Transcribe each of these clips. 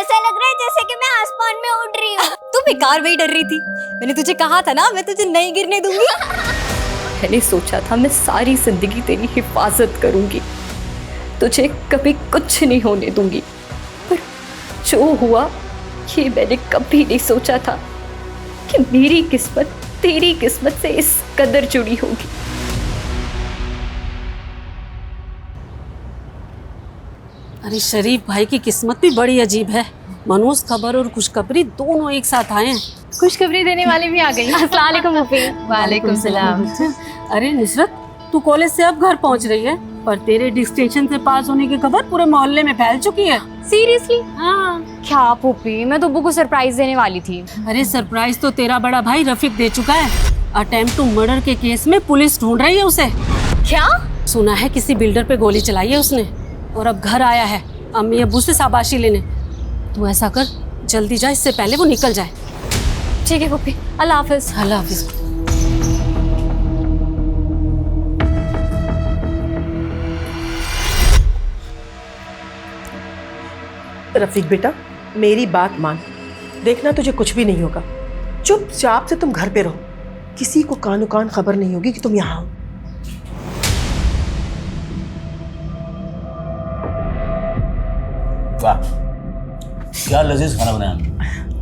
ऐसा लग रहा है जैसे कि मैं आसमान में उड़ रही हूँ। तू बेकार में ही डर रही थी। मैंने तुझे कहा था ना, मैं तुझे नहीं गिरने दूंगी। मैंने सोचा था मैं सारी जिंदगी तेरी हिफाजत करूंगी, तुझे कभी कुछ नहीं होने दूंगी, पर जो हुआ ये मैंने कभी नहीं सोचा था कि मेरी किस्मत तेरी किस्मत से इस कदर जुड़ी होगी। अरे शरीफ भाई की किस्मत भी बड़ी अजीब है। मनोज खबर और खुशखबरी दोनों एक साथ आए हैं। खुशखबरी देने वाली भी आ गई। अस्सलाम वालेकुम फूफी। वालेकुम सलाम। अरे नुसरत, तू कॉलेज से अब घर पहुंच रही है, पर तेरे डिस्टिंक्शन से पास होने की खबर पूरे मोहल्ले में फैल चुकी है। सीरियसली? हाँ। क्या फूफी, मैं तो अब्बू को सरप्राइज देने वाली थी। अरे सरप्राइज तो तेरा बड़ा भाई रफीक दे चुका है। अटेम्प्ट टू मर्डर के केस में पुलिस ढूंढ रही है उसे। क्या? सुना है किसी बिल्डर पे गोली चलाई है उसने, और अब घर आया है अम्मी अब्बू से शाबाशी लेने। तू ऐसा कर, जल्दी जा, इससे पहले वो निकल जाए। ठीक है फूफी, अल्लाह हाफिज। अल्लाह हाफिज। रफीक बेटा, मेरी बात मान, देखना तुझे कुछ भी नहीं होगा। चुपचाप से तुम घर पे रहो, किसी को कानो कान खबर नहीं होगी कि तुम यहाँ हो। वाह, क्या लजीज खाना बनाया।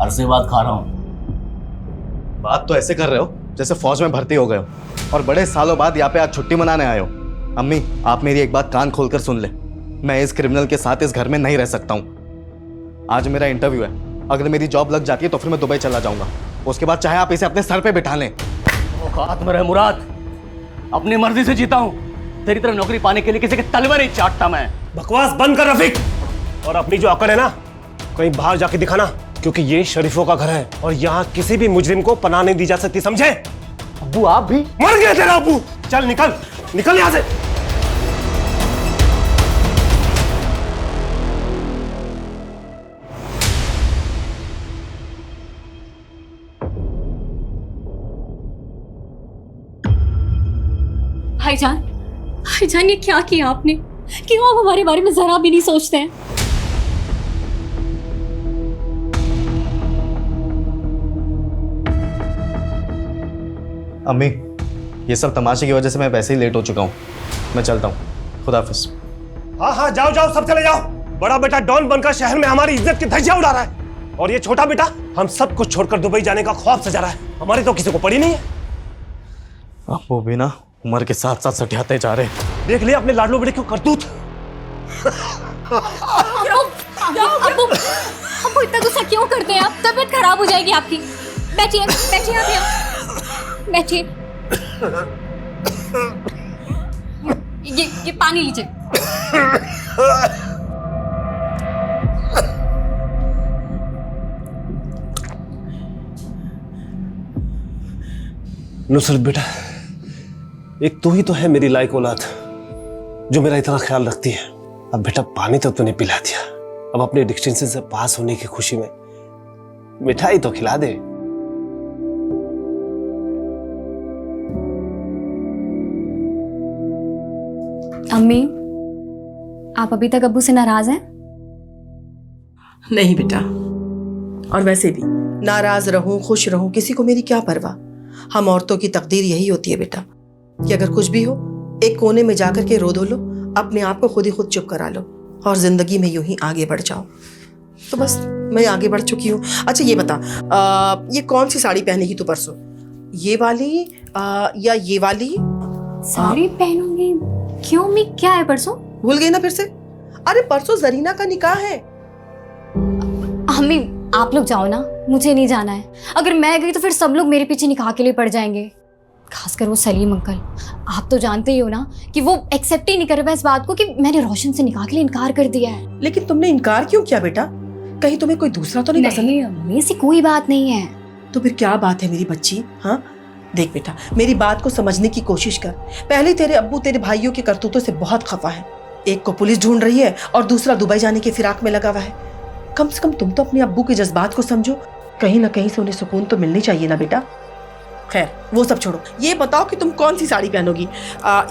अरसे बाद खा रहा हूँ। बात तो ऐसे कर रहे हो जैसे फौज में भर्ती हो गए हो और बड़े सालों बाद यहाँ पे आज छुट्टी मनाने आए हो। अम्मी, आप मेरी एक बात कान खोलकर सुन ले, मैं इस क्रिमिनल के साथ इस घर में नहीं रह सकता हूँ। आज मेरा इंटरव्यू है, अगर मेरी जॉब लग जाती है तो फिर मैं दुबई चला जाऊंगा। उसके बाद चाहे आप इसे अपने सर पे बिठा लें। औकात में रहे मुराद, अपनी मर्जी से जीता हूँ। तेरी तरह नौकरी पाने के लिए किसी के तलवे नहीं चाटता मैं। बकवास बंद कर रफीक, और अपनी जो अकड़ है ना कहीं बाहर जाके दिखाना, क्योंकि ये शरीफों का घर है और यहाँ किसी भी मुजरिम को पनाह नहीं दी जा सकती, समझे? अब्बू आप भी? मर गया तेरा अब्बू। चल निकल, निकल यहाँ से। भाईजान ये क्या किया आपने? क्यों आप हमारे बारे में जरा भी नहीं सोचते हैं? अम्मी, ये सब तमाशे की वजह से मैं वैसे ही लेट हो चुका हूँ, मैं चलता हूँ। खुदा हाफिज। हाँ हाँ, जाओ जाओ, सब चले जाओ। बड़ा बेटा डॉन बनकर शहर में हमारी इज्जत की धज्जियां उड़ा रहा है, और ये छोटा बेटा हम सब कुछ छोड़कर दुबई जाने का ख्वाब सजा रहा है। हमारी तो किसी को पड़ी नहीं है। अब वो भी ना उम्र के साथ साथ सटियाते जा रहे हैं। देख लिया अपने लाडलो बेटे क्यों करतूत। अब्बू इतना गुस्सा क्यों करते हैं आप? तबीयत खराब हो जाएगी आपकी। बैठिए बैठिए आप यहाँ बैठिए। ये पानी लीजिए। नुसरत बेटा, एक तू ही तो है मेरी लायक औलाद जो मेरा इतना ख्याल रखती है। अब बेटा पानी तो तूने पिला दिया, अब अपने डिस्टिंक्शन से पास होने की खुशी में मिठाई तो खिला दे। अम्मी, आप अभी तक अब्बू से नाराज हैं? नहीं बेटा, और वैसे भी नाराज रहूं खुश रहूं किसी को मेरी क्या परवाह। हम औरतों की तकदीर यही होती है बेटा कि अगर कुछ भी हो एक कोने में जाकर के रो धो लो, अपने आप को खुद ही खुद चुप करा लो और जिंदगी में यूं ही आगे बढ़ जाओ। तो बस मैं आगे बढ़ चुकी हूँ। अच्छा ये बता, ये कौन सी साड़ी पहनेगी तू परसों? ये वाली या ये वाली? साड़ी पहनूंगी? क्यों मी, क्या है परसों? भूल गई ना फिर से? अरे परसों जरीना का निकाह है। अम्मी आप लोग जाओ ना, मुझे नहीं जाना है। अगर मैं गई तो फिर सब लोग मेरे पीछे निकाह के लिए पड़ जाएंगे, खासकर वो सलीम अंकल। आप तो जानते ही हो ना कि वो एक्सेप्ट ही नहीं कर रहा इस बात को कि मैंने रोशन से निकाह के लिए इनकार कर दिया है। लेकिन तुमने इनकार क्यों किया बेटा? कहीं तुम्हें कोई दूसरा तो नहीं पसंद? नहीं अम्मी, ऐसी कोई बात नहीं है। तो फिर क्या बात है मेरी बच्ची? हाँ देख बेटा, मेरी बात को समझने की कोशिश कर। पहले तेरे अब्बू तेरे भाइयों के करतूतों से बहुत खफा है। एक को पुलिस ढूंढ रही है और दूसरा दुबई जाने के फिराक में लगा हुआ है। कम से कम तुम तो अपने अब्बू के जज्बात को समझो, कहीं ना कहीं से उन्हें सुकून तो मिलनी चाहिए ना बेटा। खैर वो सब छोड़ो, ये बताओ कि तुम कौन सी साड़ी पहनोगी?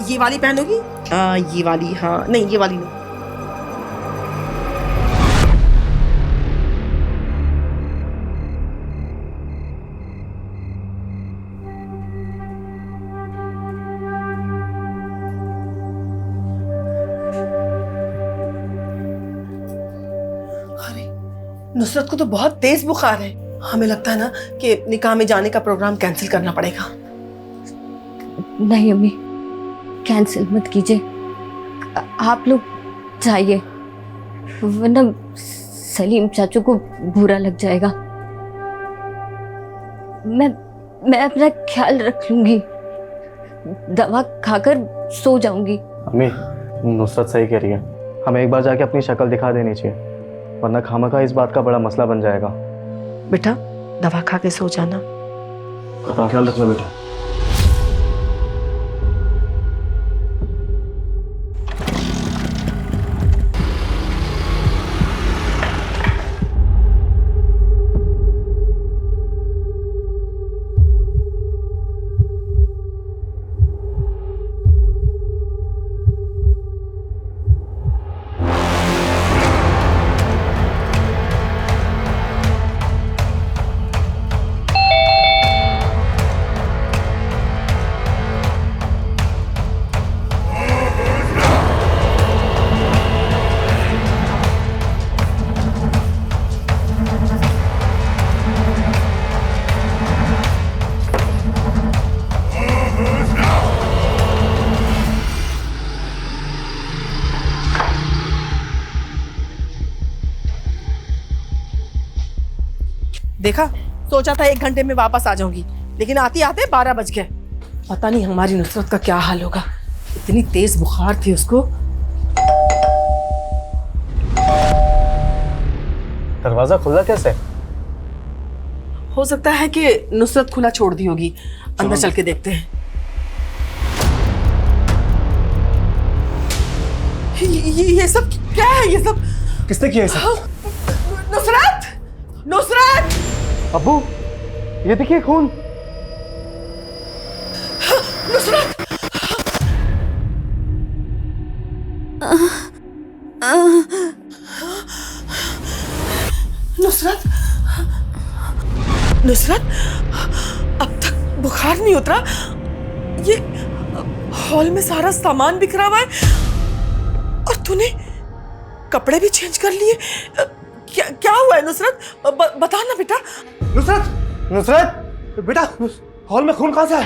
ये वाली पहनोगी? ये वाली? हाँ नहीं, ये वाली नहीं। नुसरत को तो बहुत तेज बुखार है। हमें लगता है ना कि निकाह में जाने का प्रोग्राम कैंसिल करना पड़ेगा। नहीं अम्मी, कैंसिल मत कीजिए, आप लोग जाइए, वरना सलीम चाचू को बुरा लग जाएगा। मैं अपना ख्याल रख लूंगी, दवा खाकर सो जाऊंगी। अम्मी, नुसरत सही कह रही है, हमें एक बार जाके अपनी शक्ल दिखा देनी चाहिए, वरना खामखा इस बात का बड़ा मसला बन जाएगा। बेटा दवा खा के सो जाना। ख्याल रखना बेटा। देखा, सोचा था 1 घंटे में वापस आ जाऊंगी, लेकिन आते आते 12 बज गए। पता नहीं हमारी नुसरत का क्या हाल होगा, इतनी तेज बुखार थी उसको। दरवाजा खुला कैसे? हो सकता है कि नुसरत खुला छोड़ दी होगी, अंदर चल के देखते हैं। ये सब क्या है? ये सब किसने किया इसे? नुसरत! नुसरत! अब्बू, ये देखिए खून। नुसरत! नुसरत! नुसरत! अब तक बुखार नहीं उतरा। ये हॉल में सारा सामान बिखरा हुआ है और तूने कपड़े भी चेंज कर लिए। क्या हुआ है नुसरत? बता ना बेटा। नुसरत, नुसरत बेटा, हॉल में खून कहाँ से है?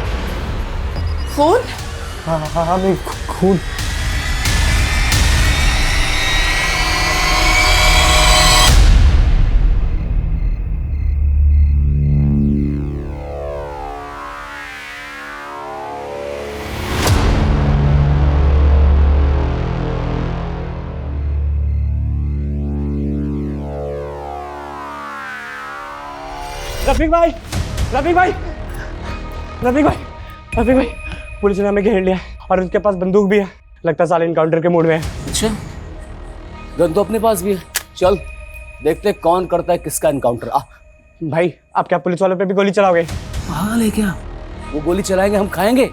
खून? हाँ, नहीं खून। रफीक भाई, रफीक भाई, रफीक भाई, रफीक भाई, पुलिस ने हमें घेर लिया और उनके पास बंदूक भी है। लगता है साले इनकाउंटर के मूड में है। अच्छा, गन तो अपने पास भी है। चल देखते हैं कौन करता है किसका इनकाउंटर। आ भाई, आप क्या पुलिस वालों पे भी गोली चलाओगे? पागल है क्या? वो गोली चलाएंगे, हम खाएंगे,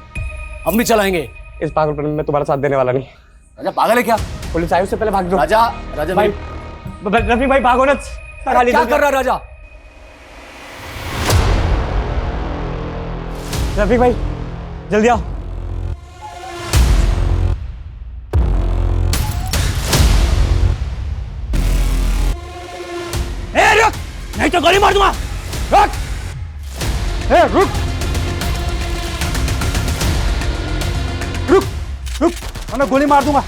हम भी चलाएंगे। इस पागलपन में मैं तुम्हारा साथ देने वाला नहीं। राजा पागल है क्या? पुलिस आई उससे पहले भाग दो। राजा, राजा भाई, रफीक भाई भागो ना। क्या कर रहा है राजा? रफीक भाई जल्दी आओ। रुक, नहीं तो गोली मार दूंगा। रुक, रुक, रुक, रुक, मैं गोली मार दूंगा।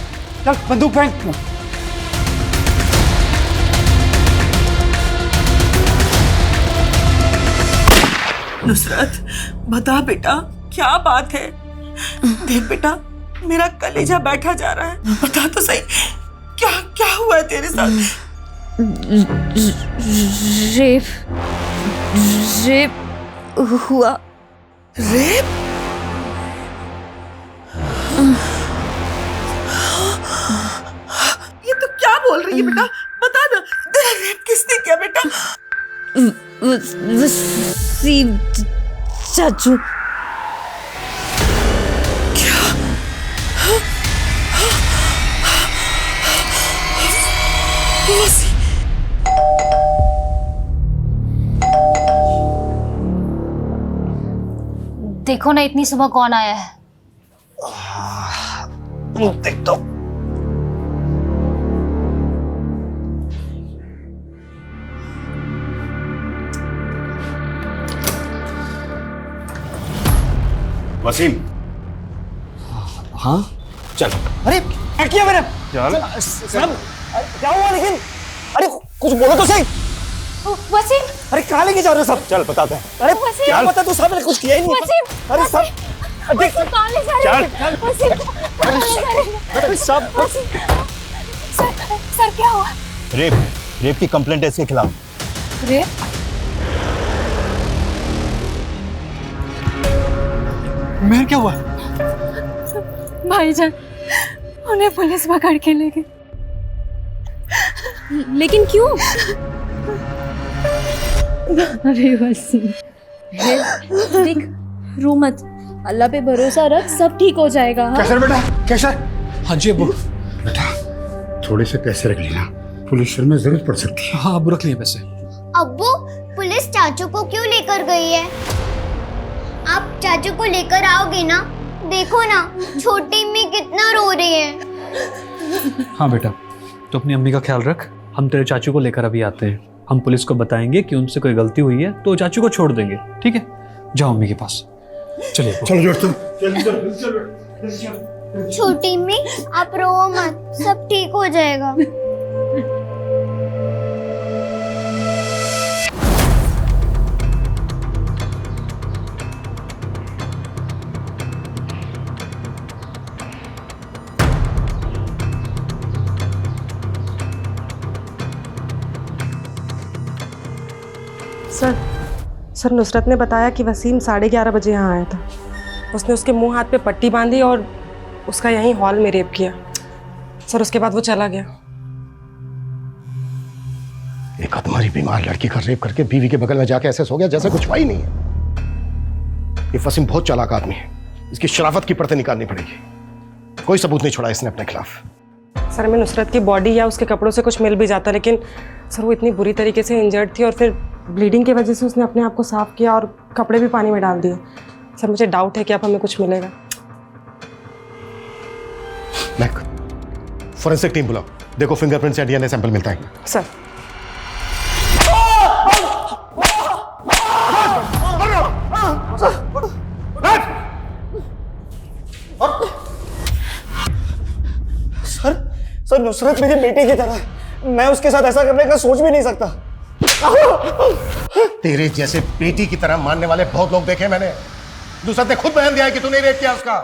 चल बंदूक फेंक। नुसरत, बता बेटा, क्या बात है? देख बेटा, मेरा कलेजा बैठा जा रहा है। बता तो सही, क्या क्या हुआ है तेरे साथ? रेप हुआ। रेप? ये तो क्या बोल रही है बेटा? बता ना, तेरा रेप किसने किया बेटा? वसीम चाचू। देखो ना इतनी सुबह कौन आया है। देख दो। वसीम। हाँ चल। अरे क्या किया मैंने? चल। क्या हुआ लेकिन? अरे कुछ बोलो तो सही। वसीम, अरे कहाँ लेके जा रहे हो सब? चल बताते हैं। अरे वसीम। क्या पता, तू साहब ने कुछ किया ही नहीं। वसीम, अरे सब देख, कहाँ ले जा रहे हैं? वसीम, कहाँ ले जा रहे हैं? अरे सब वसीम, सर क्या हुआ? रेप की कंप्लेंट है इसके खिलाफ। रेप? मैं क्या हुआ? भाईजान, उन्हें पुलिस पकड़ के ले गई। लेकिन क्यों? अरे वसीम, देख, रो मत, अल्लाह पे भरोसा रख, सब ठीक हो जाएगा। हाँ? कैसर बेटा, कैसर। हाँ जी अब्बू। बेटा थोड़े से पैसे रख लेना, पुलिस में जरूरत पड़ सकती है। हाँ अब्बू रख लिए पैसे। अब्बू, पुलिस चाचू को क्यों लेकर गई है? आप चाचू को लेकर आओगे ना? देखो ना, छोटी अम्मी कितना रो रही है। हाँ बेटा, तो अपनी अम्मी का ख्याल रख। हम तेरे चाचू को लेकर अभी आते हैं। हम पुलिस को बताएंगे कि उनसे कोई गलती हुई है तो चाचू को छोड़ देंगे, ठीक है? जाओ अम्मी के पास। चलिए चलो जोड़ तुम। छोटी अम्मी, आप रो मत, सब ठीक हो जाएगा। सर नुसरत ने बताया कि वसीम 11:30 बजे यहाँ आया था। उसने उसके मुंह हाथ पे पट्टी बांधी और उसका यहीं हॉल में रेप किया। सर उसके बाद वो चला गया। एक तुम्हारी बीमार लड़की का रेप करके बीवी के बगल में जाके ऐसे सो गया जैसे कुछ हुआ ही नहीं है। ये वसीम बहुत चालाक आदमी है, इसकी शराफत की परतें निकालनी पड़ेगी। कोई सबूत नहीं छोड़ा इसने अपने खिलाफ। सर हमें नुसरत की बॉडी या उसके कपड़ों से कुछ मिल भी जाता, लेकिन सर वो इतनी बुरी तरीके से इंजर्ड थी और फिर ब्लीडिंग की वजह से उसने अपने आप को साफ किया और कपड़े भी पानी में डाल दिए। सर मुझे डाउट है कि अब हमें कुछ मिलेगा। मैक, फोरेंसिक टीम बुलाओ, देखो फिंगरप्रिंट से डीएनए सैंपल मिलता है। सर सर नुसरत मेरी बेटी की तरह है, मैं उसके साथ ऐसा करने का सोच भी नहीं सकता। तेरे जैसे बेटी की तरह मानने वाले बहुत लोग देखे मैंने। नुसरत ने खुद बयान दिया है कि तूने रेप किया उसका।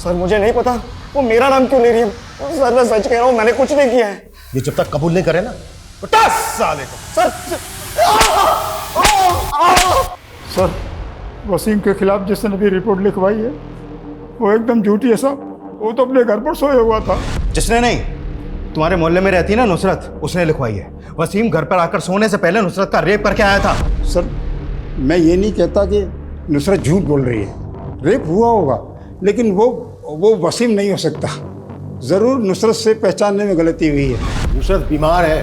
सर मुझे नहीं पता वो मेरा नाम क्यों ले रही है। सर मैं सच कह रहा हूँ, मैंने कुछ नहीं किया है। ये जब तक कबूल नहीं करे ना तो 10 साल है। सर वसीम के खिलाफ जिसने भी रिपोर्ट लिखवाई है वो एकदम झूठी है साहब। वो तो अपने घर पर सोया हुआ था। जिसने नहीं, तुम्हारे मोहल्ले में रहती है ना नुसरत, उसने लिखवाई है। वसीम घर पर आकर सोने से पहले नुसरत का रेप करके आया था। सर मैं ये नहीं कहता कि नुसरत झूठ बोल रही है, रेप हुआ होगा, लेकिन वो वसीम नहीं हो सकता। ज़रूर नुसरत से पहचानने में गलती हुई है। नुसरत बीमार है,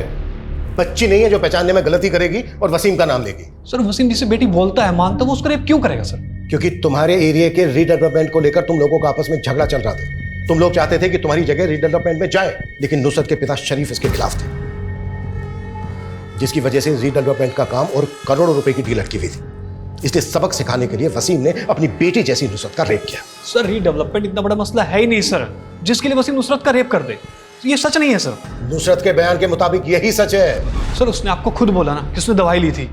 बच्ची नहीं है जो पहचानने में गलती करेगी और वसीम का नाम लेगी। सर वसीम जिसे बेटी बोलता है मानता, वो उसका रेप क्यों करेगा सर? क्योंकि तुम्हारे एरिया के रीडेवलपमेंट को लेकर तुम लोगों का आपस में झगड़ा चल रहा था। तुम लोग चाहते थे कि तुम्हारी जगह रीडेवलपमेंट में जाए, लेकिन नुसरत के पिता शरीफ इसके खिलाफ थे, जिसकी वजह से रीडेवलपमेंट का काम और करोड़ों रुपए की डील अटकी हुई थी। इसलिए सबक सिखाने के लिए वसीम ने अपनी बेटी जैसी नुसरत का रेप किया। सर रीडेवलपमेंट इतना बड़ा मसला है ही नहीं सर, जिसके लिए वसीम नुसरत का रेप कर दे। ये सच नहीं है सर। नुसरत के बयान के मुताबिक यही सच है। सर उसने आपको खुद बोला ना कि उसने दवाई ली थी।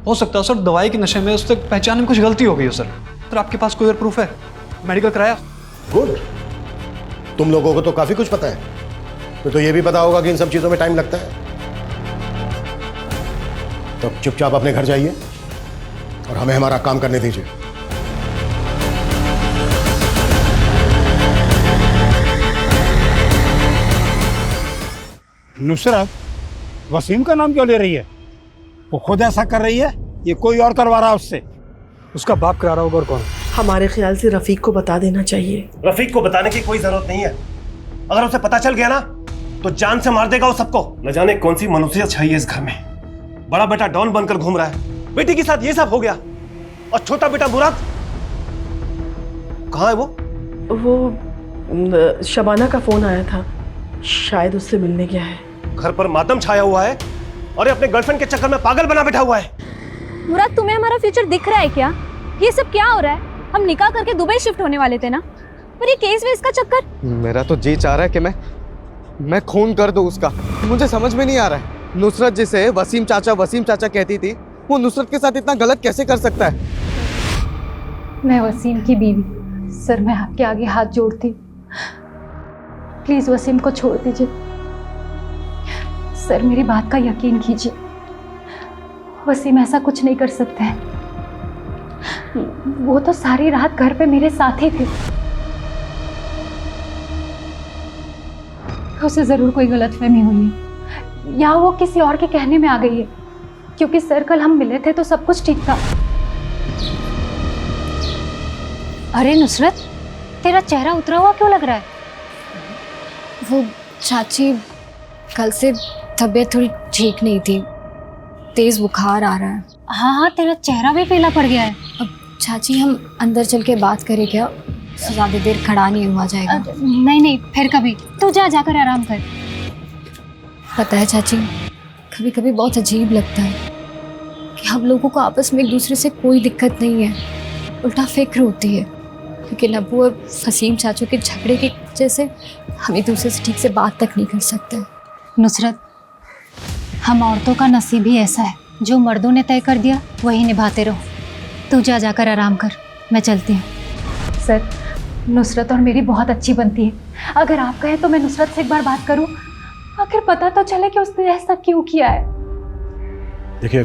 हो सकता है सर दवाई के नशे में उससे पहचान में कुछ गलती हो गई हो सर। सर आपके पास कोई और प्रूफ है? मेडिकल कराया? गुड, तुम लोगों को तो काफी कुछ पता है। तो ये भी पता होगा कि इन सब चीजों में टाइम लगता है। तो चुपचाप अपने घर जाइए और हमें हमारा काम करने दीजिए। नुसरत वसीम का नाम क्यों ले रही है? वो खुद ऐसा कर रही है, ये कोई और करवा रहा है उससे? उसका बाप करा रहा होगा और कौन? हमारे ख्याल से रफीक को बता देना चाहिए। रफीक को बताने की कोई जरूरत नहीं है। अगर उसे पता चल गया ना तो जान से मार देगा वो सबको। न जाने कौन सी मनुष्यत छाई है इस घर में। बड़ा बेटा डॉन बनकर घूम रहा है, बेटी के साथ ये सब हो गया, और छोटा बेटा मुराद कहाँ है? वो शबाना का फोन आया था, शायद उससे मिलने गया है। घर पर मातम छाया हुआ है और ये अपने गर्लफ्रेंड के चक्कर में पागल बना बैठा हुआ है। मुराद तुम्हें हमारा फ्यूचर दिख रहा है क्या? ये सब क्या हो रहा है? हम निकाह करके दुबई शिफ्ट होने वाले थे ना, पर ये केस वेस का चक्कर। मेरा तो जी चाह रहा है कि मैं खून कर दूं उसका। मुझे समझ में नहीं आ रहा है, नुसरत जिसे वसीम चाचा कहती थी, वो नुसरत के साथ इतना गलत कैसे कर सकता है? मैं वसीम की बीवी, सर मैं आपके आगे हाथ जोड़ती, प्लीज वसीम को छोड़ दीजिए सर, मेरी बात का यकीन कीजिए, वसीम ऐसा कुछ नहीं कर सकते हैं। वो तो सारी रात घर पे मेरे साथ ही थे। उसे जरूर कोई गलतफहमी हुई है या वो किसी और के कहने में आ गई है, क्योंकि सर कल हम मिले थे तो सब कुछ ठीक था। अरे नुसरत, तेरा चेहरा उतरा हुआ क्यों लग रहा है? वो चाची, कल से तबीयत थोड़ी ठीक नहीं थी, तेज बुखार आ रहा है। हाँ, तेरा चेहरा भी पीला पड़ गया है। अब चाची हम अंदर चल के बात करें क्या? ज़्यादा देर खड़ा नहीं हुआ जाएगा। नहीं, फिर कभी। तू जाकर आराम कर। पता है चाची, कभी कभी बहुत अजीब लगता है कि हम लोगों को आपस में एक दूसरे से कोई दिक्कत नहीं है, उल्टा फिक्र होती है, लेकिन अबू और वसीम चाचू के झगड़े की वजह से हम एक दूसरे से ठीक से बात तक नहीं कर सकते। नुसरत, हम औरतों का नसीब ही ऐसा है, जो मर्दों ने तय कर दिया वही निभाते रहो। तू जाकर आराम कर, मैं चलती हूँ। सर, नुसरत और मेरी बहुत अच्छी बनती है, अगर आप कहें तो मैं नुसरत से एक बार बात करूँ, आखिर पता तो चले कि उसने ऐसा क्यों किया है। देखिए,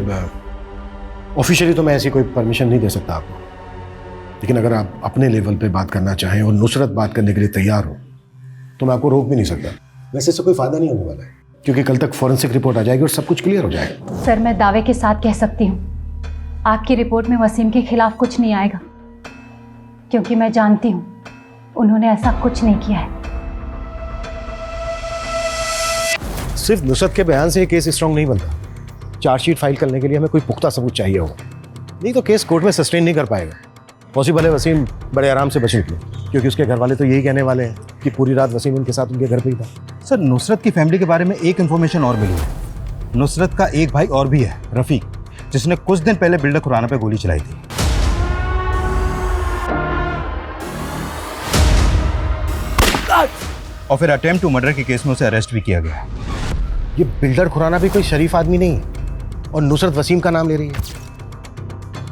ऑफिशियली तो मैं ऐसी कोई परमिशन नहीं दे सकता आपको, लेकिन अगर आप अपने लेवल पे बात करना चाहें और नुसरत बात करने के लिए तैयार हो तो मैं आपको रोक भी नहीं सकता। वैसे इससे कोई फायदा नहीं होने वाला है, क्योंकि कल तक फॉरेंसिक रिपोर्ट आ जाएगी और सब कुछ क्लियर हो जाएगा। सर, मैं दावे के साथ कह सकती हूँ आपकी रिपोर्ट में वसीम के खिलाफ कुछ नहीं आएगा, क्योंकि मैं जानती हूँ उन्होंने ऐसा कुछ नहीं किया है। सिर्फ नुसरत के बयान से ये केस स्ट्रांग नहीं बनता। चार्जशीट फाइल करने के लिए हमें कोई पुख्ता सबूत चाहिए होगा, नहीं तो केस कोर्ट में सस्टेन नहीं कर पाएगा। पॉसिबल है वसीम बड़े आराम से बच निकले, क्योंकि उसके घर वाले तो यही कहने वाले हैं कि पूरी रात वसीम उनके साथ उनके घर पे ही था। सर, नुसरत की फैमिली के बारे में एक इन्फॉर्मेशन और मिली है। नुसरत का एक भाई और भी है, रफीक, जिसने कुछ दिन पहले बिल्डर खुराना पे गोली चलाई थी। और फिर अटेम्प्ट टू मर्डर के केस में उसे अरेस्ट भी किया गया। ये बिल्डर खुराना भी कोई शरीफ आदमी नहीं है, और नुसरत वसीम का नाम ले रही है,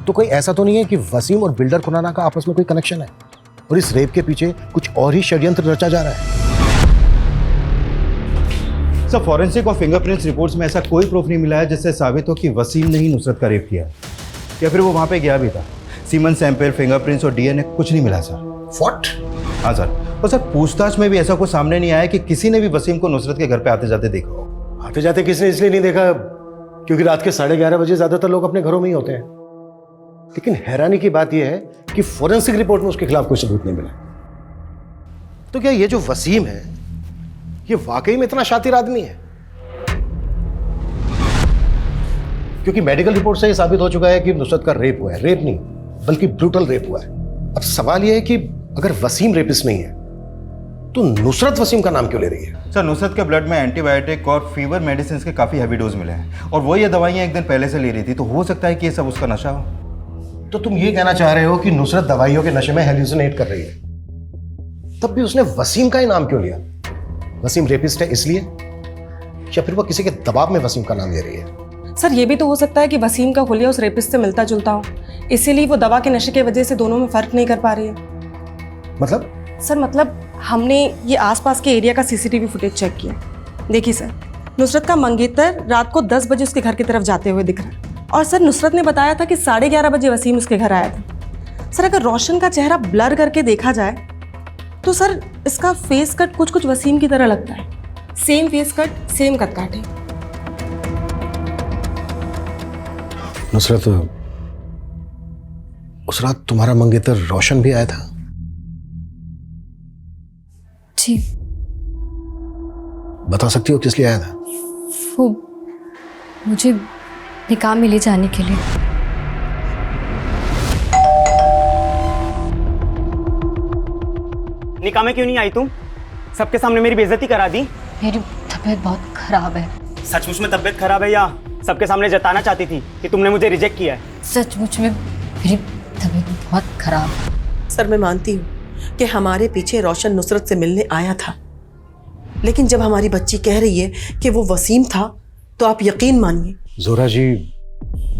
तो कोई ऐसा तो नहीं है कि वसीम और बिल्डर खुराना का आपस में कोई कनेक्शन है और इस रेप के पीछे कुछ और ही षड्यंत्र रचा जा रहा है? सर, फॉरेंसिक और फिंगरप्रिंट्स रिपोर्ट्स में ऐसा कोई प्रूफ नहीं मिला है जिससे साबित हो कि वसीम ने ही नुसरत का रेप किया, या फिर वो वहां पे गया भी था। सीमन सैंपल, फिंगरप्रिंट्स और डीएनए कुछ नहीं मिला सर। व्हाट? हाँ सर, और सर पूछताछ में भी ऐसा कुछ सामने नहीं आया कि किसी ने भी वसीम को नुसरत के घर पे आते जाते देखा हो। आते जाते किसने इसलिए नहीं देखा क्योंकि रात के 11:30 बजे ज्यादातर लोग अपने घरों में ही होते हैं। लेकिन हैरानी की बात यह है कि फॉरेंसिक रिपोर्ट में उसके खिलाफ कोई सबूत नहीं मिला। तो क्या ये जो वसीम है ये वाकई में इतना शातिर आदमी है? क्योंकि मेडिकल रिपोर्ट से ये साबित हो चुका है कि नुसरत का रेप हुआ है। रेप नहीं बल्कि ब्रूटल रेप हुआ है। अब सवाल यह है कि अगर वसीम रेपिस्ट नहीं है तो नुसरत वसीम का नाम क्यों ले रही है? सर, नुसरत के ब्लड में एंटीबायोटिक और फीवर मेडिसिन के काफी हैवी डोज मिले हैं, और वो ये दवाइयां एक दिन पहले से ले रही थी, तो हो सकता है कि ये सब उसका नशा हो। तो तुम ये कहना चाह रहे हो कि नुसरत दवाइयों के नशे में हेल्यूसिनेट कर रही है, तब भी उसने वसीम का ही नाम क्यों लिया? वसीम रेपिस्ट है इसलिए, या फिर वो किसी के दबाव में वसीम का नाम ले रही है? सर, ये भी तो हो सकता है कि वसीम का हुलिया उस रेपिस्ट से मिलता जुलता हो, इसीलिए वो दवा के नशे की वजह से दोनों में फर्क नहीं कर पा रही है। मतलब? सर, मतलब हमने ये आसपास के एरिया का सीसीटीवी फुटेज चेक किया। देखिए सर, नुसरत का मंगेतर रात को 10 बजे उसके घर की तरफ जाते हुए दिख रहा है, और सर नुसरत ने बताया था कि 11:30 बजे वसीम उसके घर आया था। सर, अगर रोशन का चेहरा ब्लर करके देखा जाए तो सर इसका फेस कट कुछ कुछ वसीम की तरह लगता है। सेम फेस कट, सेम कद काटे। नुसरत, उस रात तुम्हारा मंगेतर रोशन भी आया था? जी। बता सकती हो किस लिए आया था? वो मुझे निकाह में ले जाने के लिए। निकाह में क्यों नहीं आई तुम? सबके सामने मेरी बेइज्जती करा दी। मेरी तबीयत बहुत खराब है। सचमुच में तबीयत खराब है या सबके सामने जताना चाहती थी कि तुमने मुझे रिजेक्ट किया है? सचमुच में मेरी तबीयत बहुत खराब है। सर मैं मानती हूँ कि हमारे पीछे रोशन नुसरत से मिलने आया था, लेकिन जब हमारी बच्ची कह रही है कि वो वसीम था तो आप यकीन मानिए। जोरा जी,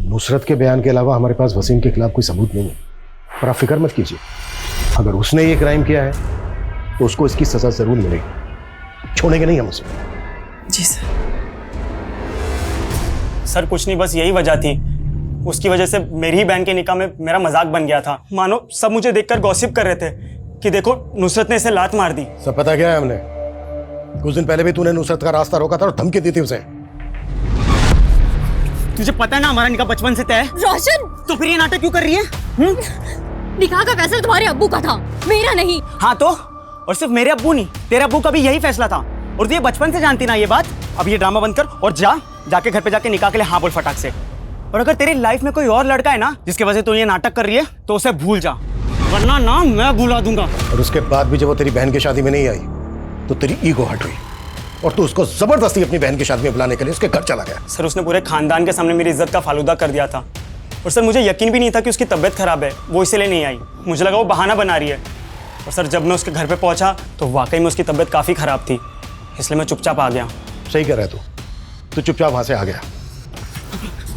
नुसरत के बयान के अलावा हमारे पास वसीम के खिलाफ कोई सबूत नहीं है, पर आप फिक्र मत कीजिए। अगर उसने ये क्राइम किया है तो उसको इसकी सजा जरूर मिलेगी, छोड़ेंगे नहीं हम उसे। जी सर। सर कुछ नहीं, बस यही वजह थी। उसकी वजह से मेरी ही बहन के निकाह में मेरा मजाक बन गया था। मानो सब मुझे देखकर गॉसिप कर रहे थे कि देखो नुसरत ने इसे लात मार दी। सब पता क्या है हमने, कुछ दिन पहले भी तूने नुसरत का रास्ता रोका था और धमकी दी थी उसे। तुझे पता है ना हमारा निकाह बचपन से तय है। रोशन, तो फिर ये नाटक क्यों कर रही है? निकाह का फैसला तुम्हारे अब्बू का था, मेरा नहीं। हाँ तो, और सिर्फ मेरे अब्बू नहीं, तेरे अब्बू का भी यही फैसला था। और तू ये बचपन से जानती ना ये बात। अब ये ड्रामा बंद कर और जाके घर पे जाके निकाह के लिए हाँ बोल फटाक से। और अगर तेरी लाइफ में कोई और लड़का है ना जिसकी वजह से तू ये नाटक कर रही है तो उसे भूल जा, वरना ना मैं भुला दूंगा। और उसके बाद भी जब वो तेरी बहन की शादी में नहीं आई तो तेरी ईगो हट हुई और तू उसको जबरदस्ती अपनी बहन की शादी में बुलाने के लिए उसके घर चला गया। सर उसने पूरे खानदान के सामने मेरी इज्जत का फालूदा कर दिया था। और सर मुझे यकीन भी नहीं था कि उसकी तबीयत खराब है, वो इसलिए नहीं आई। मुझे लगा वो बहाना बना रही है। और सर जब मैं उसके घर पे पहुंचा तो वाकई में उसकी तबीयत काफ़ी ख़राब थी, इसलिए मैं चुपचाप आ गया। सही कह रहा है तू चुपचाप वहां से आ गया।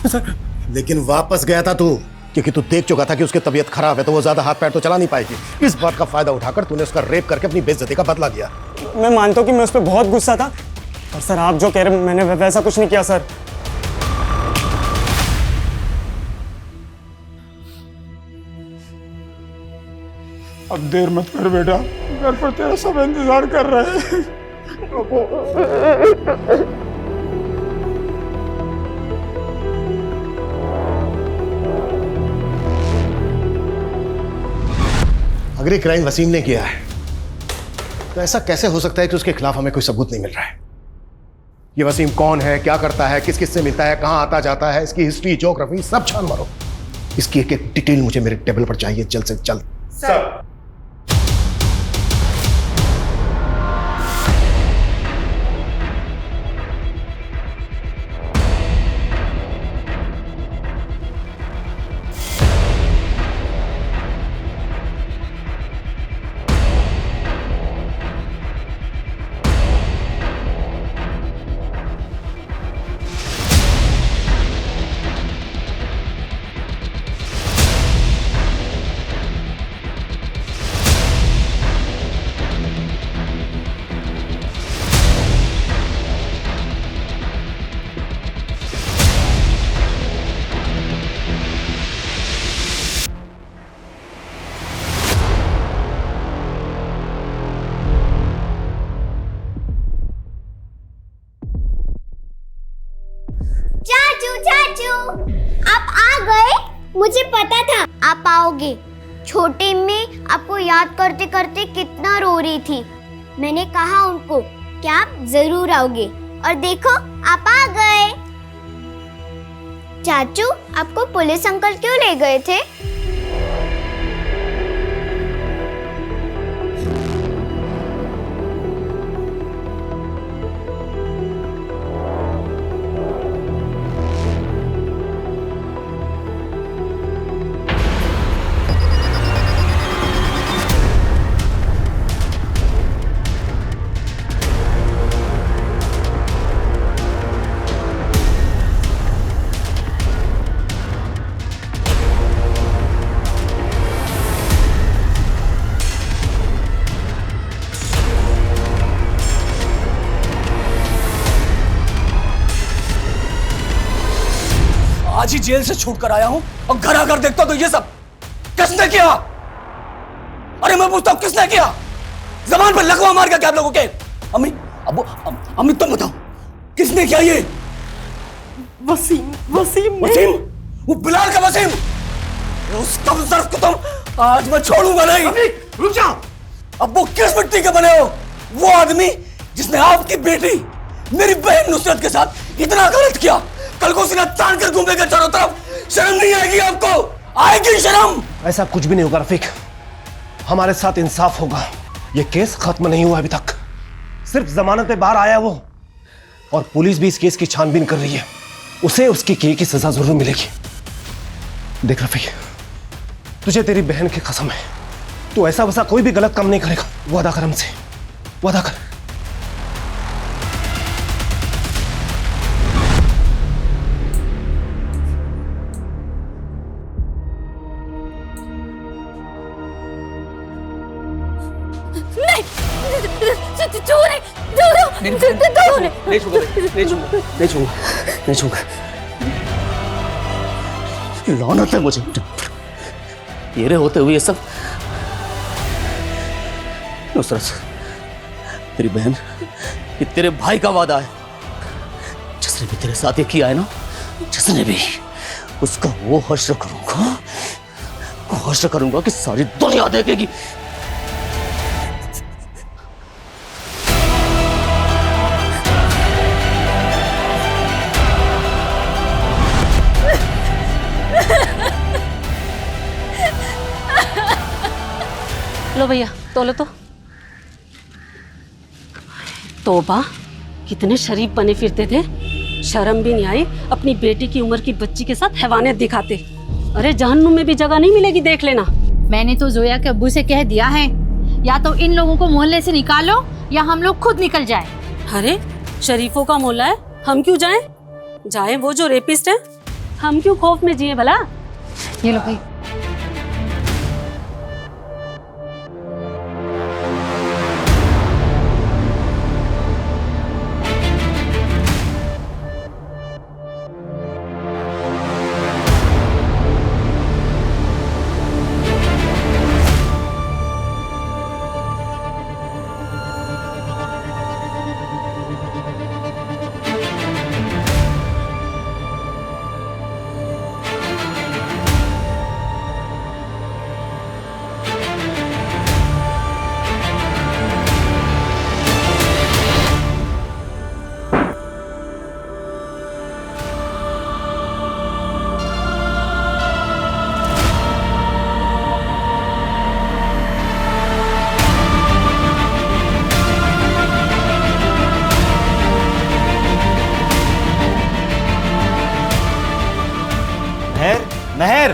सर लेकिन वापस गया था तू क्योंकि तू देख चुका था कि उसकी तबीयत खराब है, तो वो ज्यादा हाथ पैर तो चला नहीं पाएगी। इस बात का फायदा उठाकर तूने उसका रेप करके अपनी बेइज्जती का बदला लिया। मैं मानता हूँ कि मैं उस पर बहुत गुस्सा था, और सर आप जो कह रहे मैंने वैसा कुछ नहीं किया सर। अब देर मत कर बेटा, घर पर तेरा सब इंतजार कर रहे हैं। अगर ये क्राइम वसीम ने किया है तो ऐसा कैसे हो सकता है कि उसके खिलाफ हमें कोई सबूत नहीं मिल रहा है? ये वसीम कौन है, क्या करता है, किस किस से मिलता है, कहां आता जाता है, इसकी हिस्ट्री, ज्योग्राफी सब छान मारो। इसकी एक एक डिटेल मुझे मेरे टेबल पर चाहिए जल्द से जल्द। सर चाचू आप आ गए? मुझे पता था आप आओगे। छोटी अम्मी आपको याद करते करते कितना रो रही थी। मैंने कहा उनको कि आप जरूर आओगे और देखो आप आ गए। चाचू आपको पुलिस अंकल क्यों ले गए थे? आज ही जेल से छूट कर आया हूं और घर आकर देखता तो ये सब किसने किया? अरे मैं पूछता हूं किसने किया? जबान पर लकवा मार गया क्या आप लोगों के? अम्मी, अम्मी तुम बताओ किसने किया ये? वसीम वसीम वो बिलाल का वसीम, उस कमजोर को तुम आज मैं छोड़ूंगा नहीं। रुक जाओ। अब वो किस मिट्टी के बने हो? वो आदमी जिसने आपकी बेटी मेरी बहन नुसरत के साथ इतना गलत किया, कल को सीना तान कर घूमेगा चारों तरफ। शर्म नहीं आएगी आपको? आएगी शर्म? ऐसा कुछ भी नहीं होगा रफीक, हमारे साथ इंसाफ होगा। ये केस खत्म नहीं हुआ अभी तक, सिर्फ जमानत पे बाहर आया वो, और पुलिस भी इस केस की छानबीन कर रही है। उसे उसकी किए की सजा जरूर मिलेगी। देख रफीक, तुझे तेरी बहन की कसम है, तू ऐसा वैसा कोई भी गलत काम नहीं करेगा, वादा कर हमसे, वादा कर। नहीं छूंगा। लानत है मुझे तेरे होते हुए ये सब। नुसरत, तेरी बहन, ये तेरे भाई का वादा है। जिसने भी तेरे साथ ये किया है ना, जिसने भी, उसका वो हश्र करूंगा कि सारी दुनिया देखेगी। लो भैया तोलो तो। तौबा, कितने शरीफ बने फिरते थे, शर्म भी नहीं आई अपनी बेटी की उम्र की बच्ची के साथ हैवानियत दिखाते। अरे जहन्नुम में भी जगह नहीं मिलेगी, देख लेना। मैंने तो जोया के अब्बू से कह दिया है, या तो इन लोगों को मोहल्ले से निकालो या हम लोग खुद निकल जाए। अरे शरीफों का मोहल्ला है, हम क्यों जाएं? जाएं वो जो रेपिस्ट है, हम क्यों खौफ में जिए भला। ये लो भाई। महर,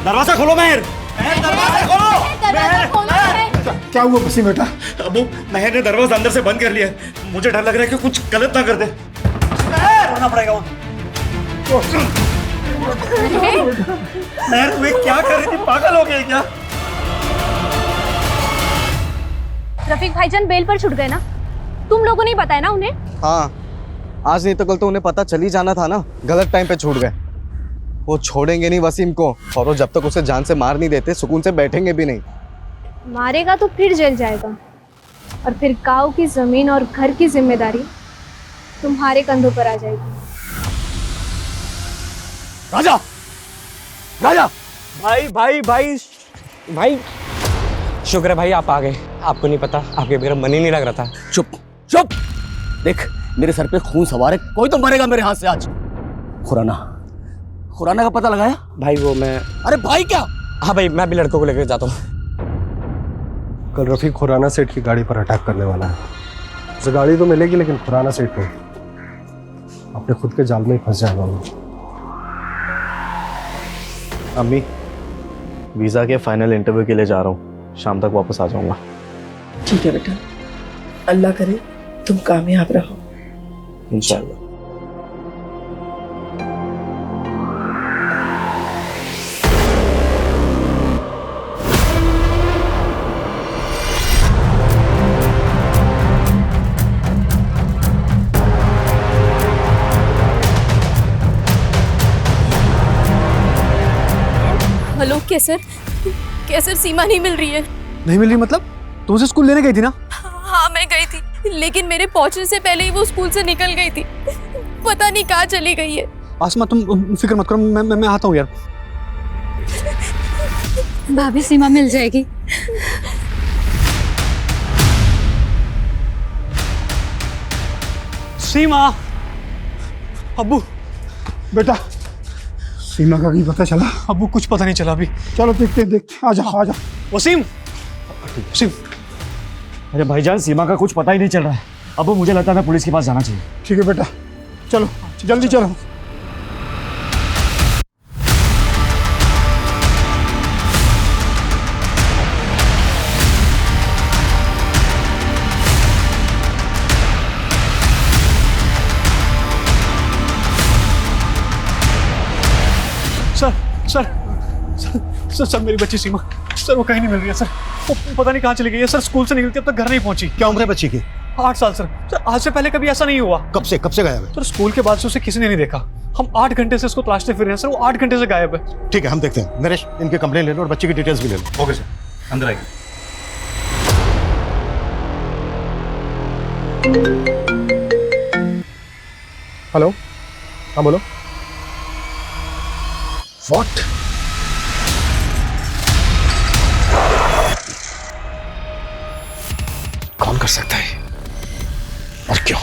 दरवाजा खोलो। महर, दरवाजा खोलो। क्या हुआ वसीम बेटा? अबू, महर ने दरवाजा अंदर से बंद कर लिया। मुझे डर लग रहा है कि कुछ गलत ना कर दे। होना पड़ेगा वो। महर, तू क्या कर रही थी? पागल हो गई क्या? रफीक भाईजान बेल पर छुट गए ना, तुम लोगों ने बताया ना उन्हें? हाँ, आज नहीं तो कल तो उन्हें पता चल ही जाना था ना। गलत टाइम पे छूट गए। वो छोड़ेंगे नहीं वसीम को, और वो जब तक उसे जान से मार नहीं देते सुकून से बैठेंगे भी नहीं। मारेगा तो फिर जेल जाएगा, और फिर गांव की जमीन और घर की जिम्मेदारी तुम्हारे कंधों पर आ जाएगी। राजा, राजा, भाई भाई भाई भाई, शुक्र है भाई आप आ गए। आपको नहीं पता, आपके बगैर मन ही नहीं लग रहा था। चुप चुप, देख मेरे सर पे खून सवार है, कोई तो मरेगा मेरे हाथ से आज। खुराना का पता लगाया? भाई वो मैं, अरे भाई क्या? हाँ भाई, मैं भी लड़कों को लेकर जाता हूँ। कल रफीक खुराना सेठ की गाड़ी पर अटैक करने वाला है। उसे गाड़ी तो मिलेगी लेकिन खुराना सेठ को अपने खुद के जाल में ही फंस जाएगा वो। अम्मी, वीज़ा के फाइनल इंटरव्यू के लिए जा रहा हूँ, शाम तक वापस आ जाऊंगा। ठीक है बेटा, अल्लाह करे तुम कामयाब रहो। इंशाल्लाह। हेलो कैसर, कैसर सीमा नहीं मिल रही है। नहीं मिल रही मतलब? तुम उसे स्कूल लेने गई थी ना? हाँ मैं गई थी, लेकिन मेरे पहुंचने से पहले ही वो स्कूल से निकल गई थी। पता नहीं कहाँ चली गई है। आसमा तुम फिक्र मत करो, मैं आता हूँ यार। भाभी सीमा मिल जाएगी। सीमा, अब्बू, बेटा सीमा का नहीं पता चला? अब्बू कुछ पता नहीं चला अभी। चलो देखते हैं, आजा आजा। वसीम, वसीम। अरे भाईजान, सीमा का कुछ पता ही नहीं चल रहा है। अब मुझे लगता है पुलिस के पास जाना चाहिए। ठीक है बेटा, चलो जल्दी चलो। सर मेरी बच्ची सीमा सर वो कहीं नहीं मिल रही है सर। वो पता नहीं कहाँ चली गई है सर। स्कूल से निकलती अब तक घर नहीं पहुंची। क्या उम्र है बच्ची की? 8 साल सर। आज से पहले कभी ऐसा नहीं हुआ। कब से गायब है? सर स्कूल के बाद से उसे किसी ने नहीं देखा। हम 8 घंटे से उसको तलाशते फिर रहे हैं सर। वो 8 घंटे से गायब है। ठीक है, हम देखते हैं। नरेश, इनके कंप्लेन ले लो और बच्चे की डिटेल्स भी ले लो। ओके सर, अंदर आइए। हेलो, हाँ बोलो। व्हाट? कौन कर सकता है और क्यों?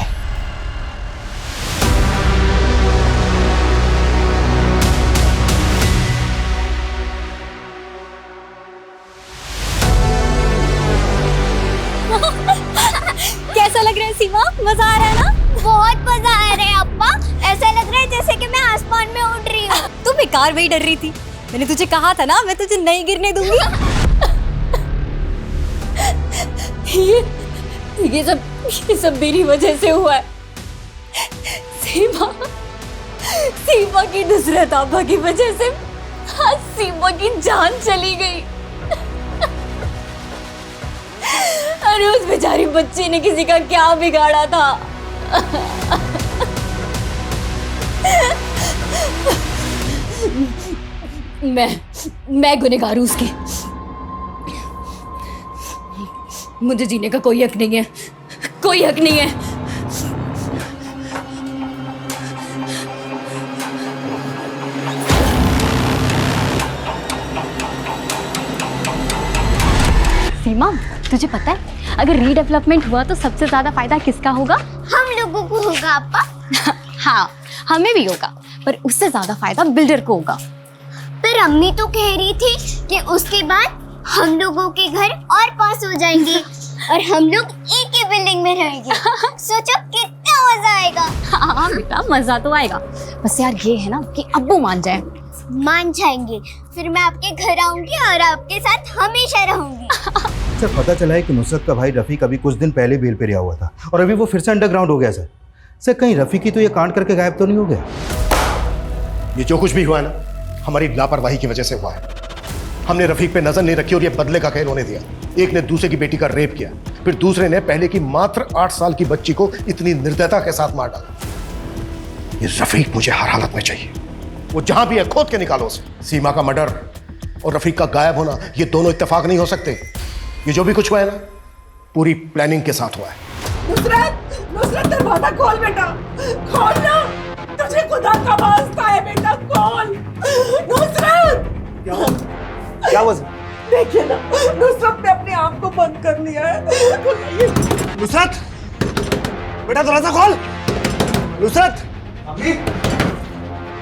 कैसा लग रहा है सीमा? मजा आ रहा है ना? बहुत मजा आ रहा है अप्पा। ऐसा लग रहा है जैसे कि मैं आसमान में उड़ रही हूँ। तू बेकार में ही डर रही थी। मैंने तुझे कहा था ना मैं तुझे नहीं गिरने दूंगी। ये सब मेरी वजह से हुआ है। सीमा की नुसरत आबा की वजह से आज सीमा की जान चली गई। अरे उस बेचारी बच्ची ने किसी का क्या बिगाड़ा था। मैं गुनहगार हूं उसकी। मुझे जीने का कोई हक नहीं है, कोई हक नहीं है। सीमा, तुझे पता है अगर रीडेवलपमेंट हुआ तो सबसे ज्यादा फायदा किसका होगा? हम लोगों को होगा अप्पा। हाँ, हमें भी होगा, पर उससे ज्यादा फायदा बिल्डर को होगा। पर अम्मी तो कह रही थी कि उसके बाद हम लोगों के घर और पास हो जाएंगे और हम लोग एक ही बिल्डिंग में रहेंगे। सोचो कितना मजा आएगा। हाँ बेटा, मजा तो आएगा। बस यार ये है ना कि अब्बू मान जाए। मान जाएंगे, फिर मैं आपके घर आऊंगी और आपके साथ हमेशा रहूंगी। सर पता चला है कि नुसरत का भाई रफ़ीक अभी कुछ दिन पहले बेल पे रिहा हुआ था और अभी वो फिर से अंडरग्राउंड हो गया सर। सर कहीं रफ़ीक ही तो ये कांड करके गायब तो नहीं हो गया? ये जो कुछ भी हुआ है ना, हमारी लापरवाही की वजह से हुआ है। हमने रफ़ीक पे नजर नहीं रखी और ये बदले का खेल होने दिया। एक ने दूसरे की बेटी का रेप किया, फिर दूसरे ने पहले की मात्र 8 साल की बच्ची को इतनी निर्दयता के साथ मार डाला। ये रफ़ीक मुझे हर हालत में चाहिए। वो जहां भी है खोद के निकालो उसे। सीमा का मर्डर और रफ़ीक का गायब होना, ये दोनों इत्तेफाक नहीं हो सकते। ये जो भी कुछ हुआ है ना, पूरी प्लानिंग के साथ हुआ है। नुसरत दरवाजा खोल बेटा, खोल ना। तुझे खुदा का वास्ता है बेटा, खोल। नुसरत! क्या हुआ? देखिए ना, नुसरत ने अपने आप को बंद कर लिया है। नुसरत, बेटा दरवाजा खोल। नुसरत!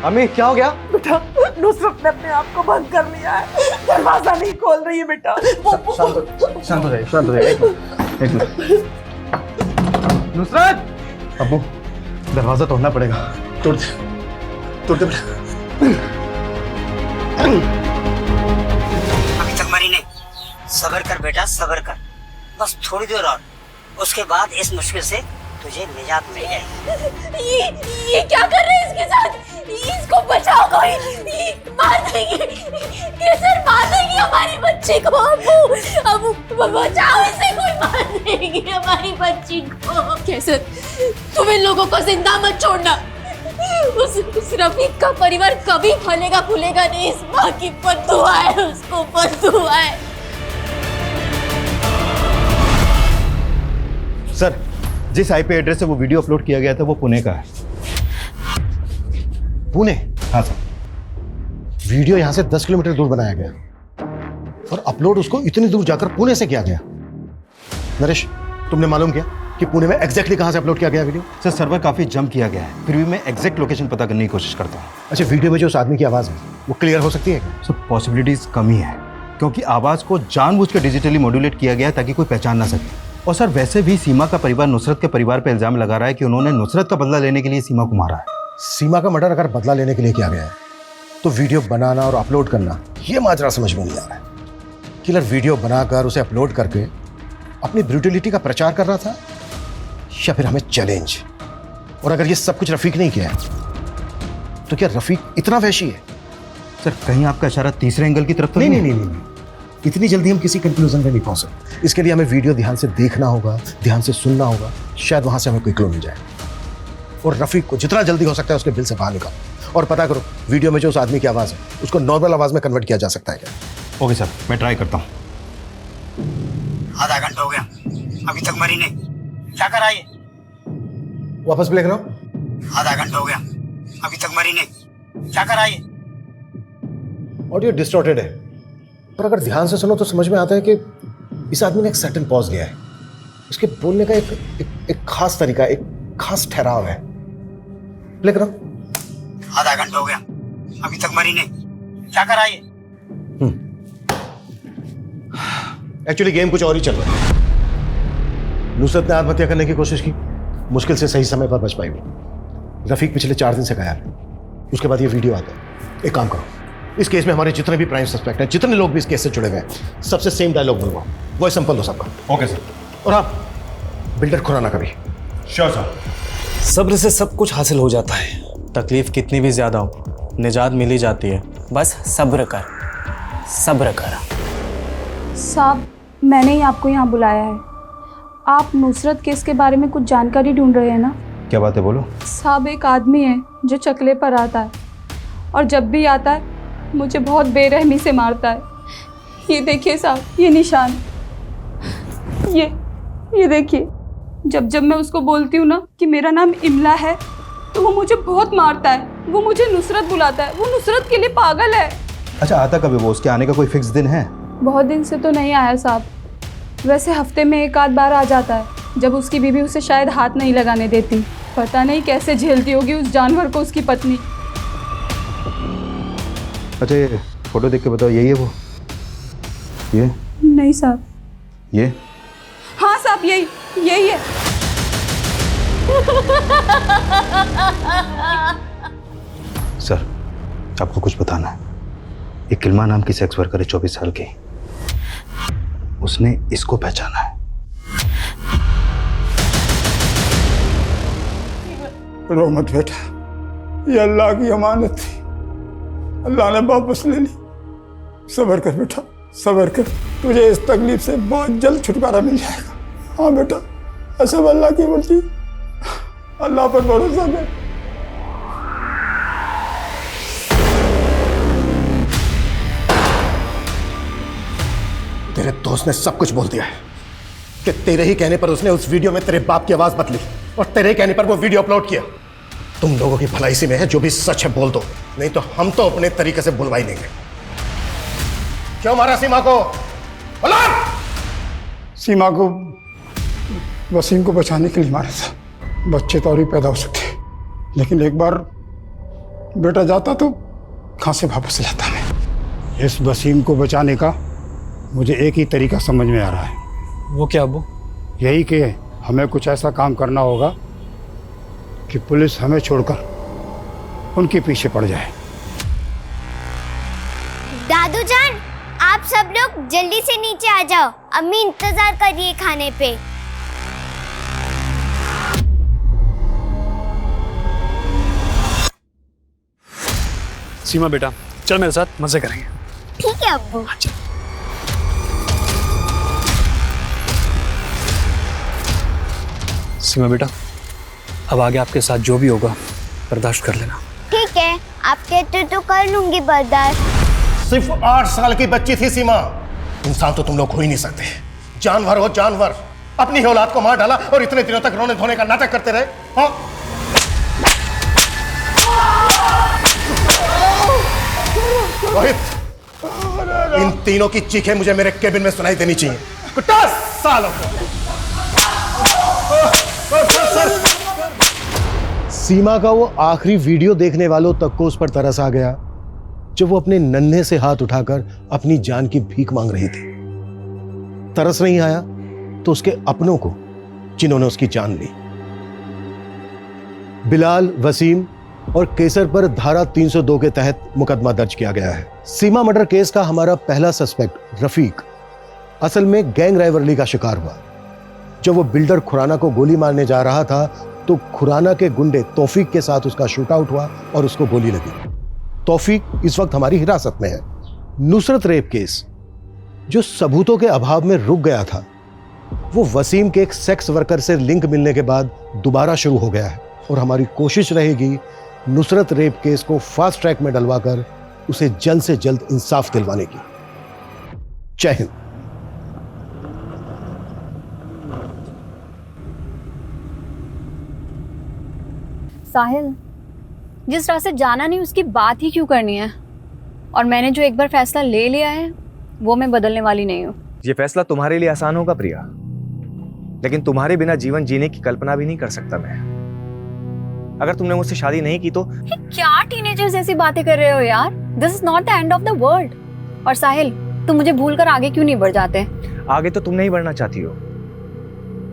अम्मी क्या हो गया? बेटा नुसरत ने अपने आप को बंद कर लिया है, दरवाजा नहीं खोल रही है बेटा। शांत हो जाइए। एक मिनट। नुसरत! अब्बू, दरवाजा तोड़ना पड़ेगा। तोड़ दे बेटा। अभी तक मरी नहीं। सब्र कर बेटा, सब्र कर। बस थोड़ी देर और, उसके बाद इस मुश्किल से तुझे निजात मिल जाएगी। ये क्या कर रहे हैं इसके साथ? इसको बचाओ कोई। मार देंगे, ये सर मार देंगे हमारी बच्ची को। अबू बचाओ इसे, कोई मार देंगे हमारी बच्ची को। कैसे तुम इन लोगों को जिंदा मत छोड़ना। उस रफीक का परिवार कभी फलेगा फूलेगा नहीं। इस माँ की बद्दुआ है, उसको बद्दुआ है। सर जिस आईपी एड्रेस से वो वीडियो अपलोड किया गया था वो पुणे का है। पुणे? हाँ सर। वीडियो यहां से 10 किलोमीटर दूर बनाया गया और अपलोड उसको इतनी दूर जाकर पुणे से किया गया। नरेश, तुमने मालूम किया कि पुणे में एग्जैक्टली कहां से अपलोड किया गया वीडियो? सर सर्वर काफी जंप किया गया है, फिर भी मैं एग्जैक्ट लोकेशन पता करने की कोशिश करता हूँ। अच्छा, वीडियो में जो उस आदमी की आवाज है वो क्लियर हो सकती है क्या? सर पॉसिबिलिटीज कम ही है, क्योंकि आवाज को जानबूझकर डिजिटली मॉड्यूलेट किया गया है ताकि कोई पहचान ना सके। और सर वैसे भी सीमा का परिवार नुसरत के परिवार पर इल्जाम लगा रहा है कि उन्होंने नुसरत का बदला लेने के लिए सीमा को मारा है। सीमा का मर्डर अगर बदला लेने के लिए किया गया है तो वीडियो बनाना और अपलोड करना, ये माजरा समझ में नहीं आ रहा है। किलर वीडियो बनाकर उसे अपलोड करके अपनी ब्रूटलिटी का प्रचार कर रहा था या फिर हमें चैलेंज? और अगर ये सब कुछ रफीक नहीं किया है तो क्या रफीक इतना वहशी है सर कहीं आपका इशारा तीसरे एंगल की तरफ तो नहीं। इतनी जल्दी हम किसी कंक्लूजन पे नहीं पहुंच सकते। इसके लिए हमें वीडियो ध्यान से देखना होगा, ध्यान से सुनना होगा, शायद वहां से हमें कोई क्लू मिल जाए। और रफीक को जितना जल्दी हो सकता है उसके बिल से बाहर निकालो और पता करो वीडियो में जो उस आदमी की आवाज़ है उसको नॉर्मल आवाज़ में कन्वर्ट किया जा सकता है क्या। ओके सर, मैं ट्राई करता हूँ। आधा घंटा हो गया, अभी तक मरी नहीं, क्या करा ये? वापस प्ले करो। आधा घंटा हो गया, अभी तक मरी नहीं, क्या करा ये? ऑडियो डिस्टॉर्टेड है, पर अगर ध्यान से सुनो तो समझ में आता है कि इस आदमी ने एक सडन पॉज लिया है। उसके बोलने का एक खास तरीका, एक खास ठहराव है। प्ले करो। आधा घंटा हो गया, अभी तक मरी नहीं, क्या करा ये? एक्चुअली गेम कुछ और ही चल रहा है। नुसरत ने आत्महत्या करने की कोशिश की, मुश्किल से सही समय पर बच पाई वो। रफीक पिछले 4 दिन से गायब है। उसके बाद ये वीडियो आता है। एक काम करो, इस केस में हमारे जितने भी प्राइम सस्पेक्ट हैं, जितने लोग भी इस केस से जुड़े हुए हैं, सबसे सेम डायलॉग बोलवाओ, वो सैंपल दो सबका। Okay sir. और हाँ, बिल्डर खुराना का भी। Sure sir. सब्र से सब कुछ हासिल हो जाता है। तकलीफ कितनी भी ज्यादा हो, निजात मिल ही जाती है। बस सब्र कर, सब्र कर। साहब, मैंने ही आपको यहाँ बुलाया है। आप नुसरत केस के बारे में कुछ जानकारी ढूंढ रहे हैं ना? क्या बात है, बोलो। साहब, एक आदमी है जो चकले पर आता है और जब भी आता है मुझे बहुत बेरहमी से मारता है। ये देखिए साहब, ये निशान, ये देखिए। जब जब मैं उसको बोलती हूँ ना कि मेरा नाम इमला है तो वो मुझे बहुत मारता है। वो मुझे नुसरत बुलाता है, वो नुसरत के लिए पागल है। अच्छा, आता कभी वो? उसके आने का कोई फिक्स दिन है? बहुत दिन से तो नहीं आया साहब, वैसे हफ्ते में 1 आध बार आ जाता है, जब उसकी बीवी उसे शायद हाथ नहीं लगाने देती। पता नहीं कैसे झेलती होगी उस जानवर को उसकी पत्नी। अच्छा, ये फोटो देख के बताओ, यही है वो? ये नहीं साहब। ये हाँ साहब, यही है। सर, आपको कुछ बताना है। एक किल्मा नाम की सेक्स वर्कर है, 24 साल की। उसने इसको पहचाना है। रो मत बेटा, ये अल्लाह की अमानत थी, अल्लाह ने वापस ले ली। सब्र कर बेटा, सब्र कर, तुझे इस तकलीफ से बहुत जल्द छुटकारा मिल जाएगा। हाँ बेटा, सब अल्लाह की मर्जी, अल्लाह पर भरोसा कर। तेरे दोस्त ने सब कुछ बोल दिया है कि तेरे ही कहने पर उसने उस वीडियो में तेरे बाप की आवाज बदली और तेरे कहने पर वो वीडियो अपलोड किया। तुम लोगों की भलाई इसी में है, जो भी सच है बोल दो, नहीं तो हम तो अपने तरीके से बुलवा ही लेंगे। क्यों मारा सीमा को? सीमा को वसीम को बचाने के लिए मारा था। बच्चे तो और ही पैदा हो सकते, लेकिन एक बार बेटा जाता तो कहां से वापस लाता मैं। इस वसीम को बचाने का मुझे एक ही तरीका समझ में आ रहा है। वो क्या अब्बू? यही कि हमें कुछ ऐसा काम करना होगा कि पुलिस हमें छोड़कर उनके पीछे पड़ जाए। दादू जान, आप सब लोग जल्दी से नीचे आ जाओ, अम्मी इंतजार कर रही है खाने पे। सीमा बेटा, चल मेरे साथ, मजे करेंगे। ठीक है अब्बू। सीमा बेटा, अब आगे आपके साथ जो भी होगा बर्दाश्त कर लेना। ठीक है, आप कहते तो कर लूंगी बर्दाश्त। सिर्फ 8 साल की बच्ची थी सीमा। इंसान तो तुम लोग हो ही नहीं सकते, जानवर हो जानवर। अपनी ही औलाद को मार डाला और इतने दिनों तक रोने धोने का नाटक करते रहे। हाँ? रोहित, इन तीनों की चीखें मुझे मेरे केबिन में सुनाई देनी चाहिए। 50 सालों सीमा का वो आखिरी वीडियो देखने वालों तक को उस पर तरस आ गया जब वो अपने नन्हे से हाथ उठाकर अपनी जान की भीख मांग रही थी। तरस नहीं आया तो उसके अपनों को, जिन्होंने उसकी जान ली। बिलाल, वसीम और केसर पर धारा 302 के तहत मुकदमा दर्ज किया गया है। सीमा मर्डर केस का हमारा पहला सस्पेक्ट रफीक असल में गैंग राइवलरी का शिकार हुआ। जब वो बिल्डर खुराना को गोली मारने जा रहा था तो खुराना के गुंडे तौफीक के साथ उसका शूट आउट हुआ और उसको गोली लगी। तौफीक इस वक्त हमारी हिरासत में है। नुसरत रेप केस जो सबूतों के अभाव में रुक गया था, वो वसीम के एक सेक्स वर्कर से लिंक मिलने के बाद दोबारा शुरू हो गया है और हमारी कोशिश रहेगी नुसरत रेप केस को फास्ट ट्रैक में डलवाकर उसे जल्द से जल्द इंसाफ दिलवाने की। जय हिंद। साहिल, जिस रास्ते जाना नहीं उसकी बात ही क्यों करनी है? और मैंने जो एक बार फैसला ले लिया है वो मैं बदलने वाली नहीं हूँ। ये फैसला तुम्हारे लिए आसान होगा प्रिया, लेकिन तुम्हारे बिना जीवन जीने की कल्पना भी नहीं कर सकता मैं। अगर तुमने मुझसे शादी नहीं की तो क्या टीनेजर्स जैसी बातें कर रहे हो यार? This is not the end of the world. और साहिल, तुम मुझे भूलकर आगे क्यों नहीं बढ़ जाते? आगे तो तुम नहीं बढ़ना चाहती हो।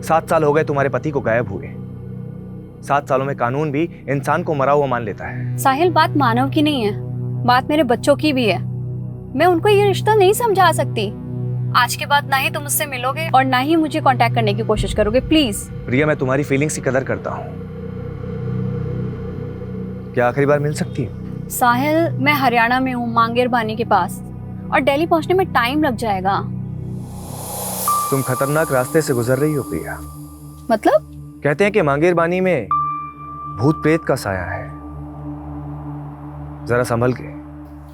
7 साल हो गए तुम्हारे पति को गायब हुए। 7 सालों में कानून भी इंसान को मरा हुआ मान लेता है। साहिल, बात मानव की नहीं है, बात मेरे बच्चों की भी है। मैं उनको ये रिश्ता नहीं समझा सकती। आज के बाद ना ही तुम मुझसे मिलोगे और ना ही मुझे कांटेक्ट करने की कोशिश करोगे, प्लीज। प्रिया, मैं तुम्हारी फीलिंग्स की कदर करता हूँ। क्या आखिरी बार मिल सकती है? साहिल, मैं हरियाणा में हूँ, मांगेर बानी के पास, और दिल्ली पहुंचने में टाइम लग जाएगा। तुम खतरनाक रास्ते से गुजर रही हो प्रिया। मतलब? कहते हैं कि मांगेर बानी में भूत प्रेत का साया है, जरा संभल के।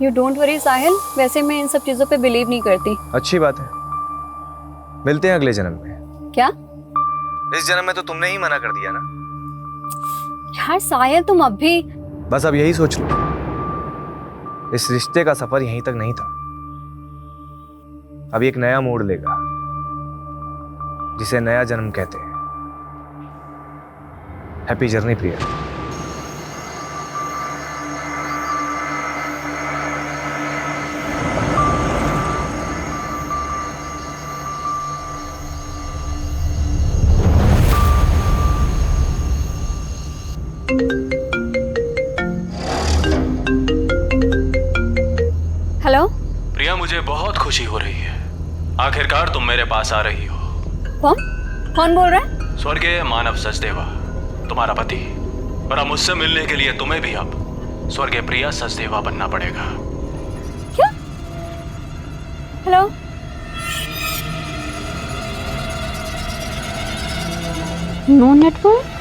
यू डोंट वरी साहिल, वैसे मैं इन सब चीजों पे बिलीव नहीं करती। अच्छी बात है, मिलते हैं अगले जन्म में। क्या? इस जन्म में तो तुमने ही मना कर दिया ना। यार साहिल, तुम अब भी बस अब यही सोच लो, इस रिश्ते का सफर यहीं तक नहीं था, अब एक नया मोड़ लेगा जिसे नया जन्म कहते हैं। हैप्पी जर्नी प्रिया। हेलो प्रिया, मुझे बहुत खुशी हो रही है, आखिरकार तुम मेरे पास आ रही हो। कौन बोल रहा है? स्वर्गीय मानव सचदेवा, तुम्हारा पति। और अब मुझसे मिलने के लिए तुम्हें भी अब स्वर्गीय प्रिया सचदेवा बनना पड़ेगा। क्या? Hello? No network?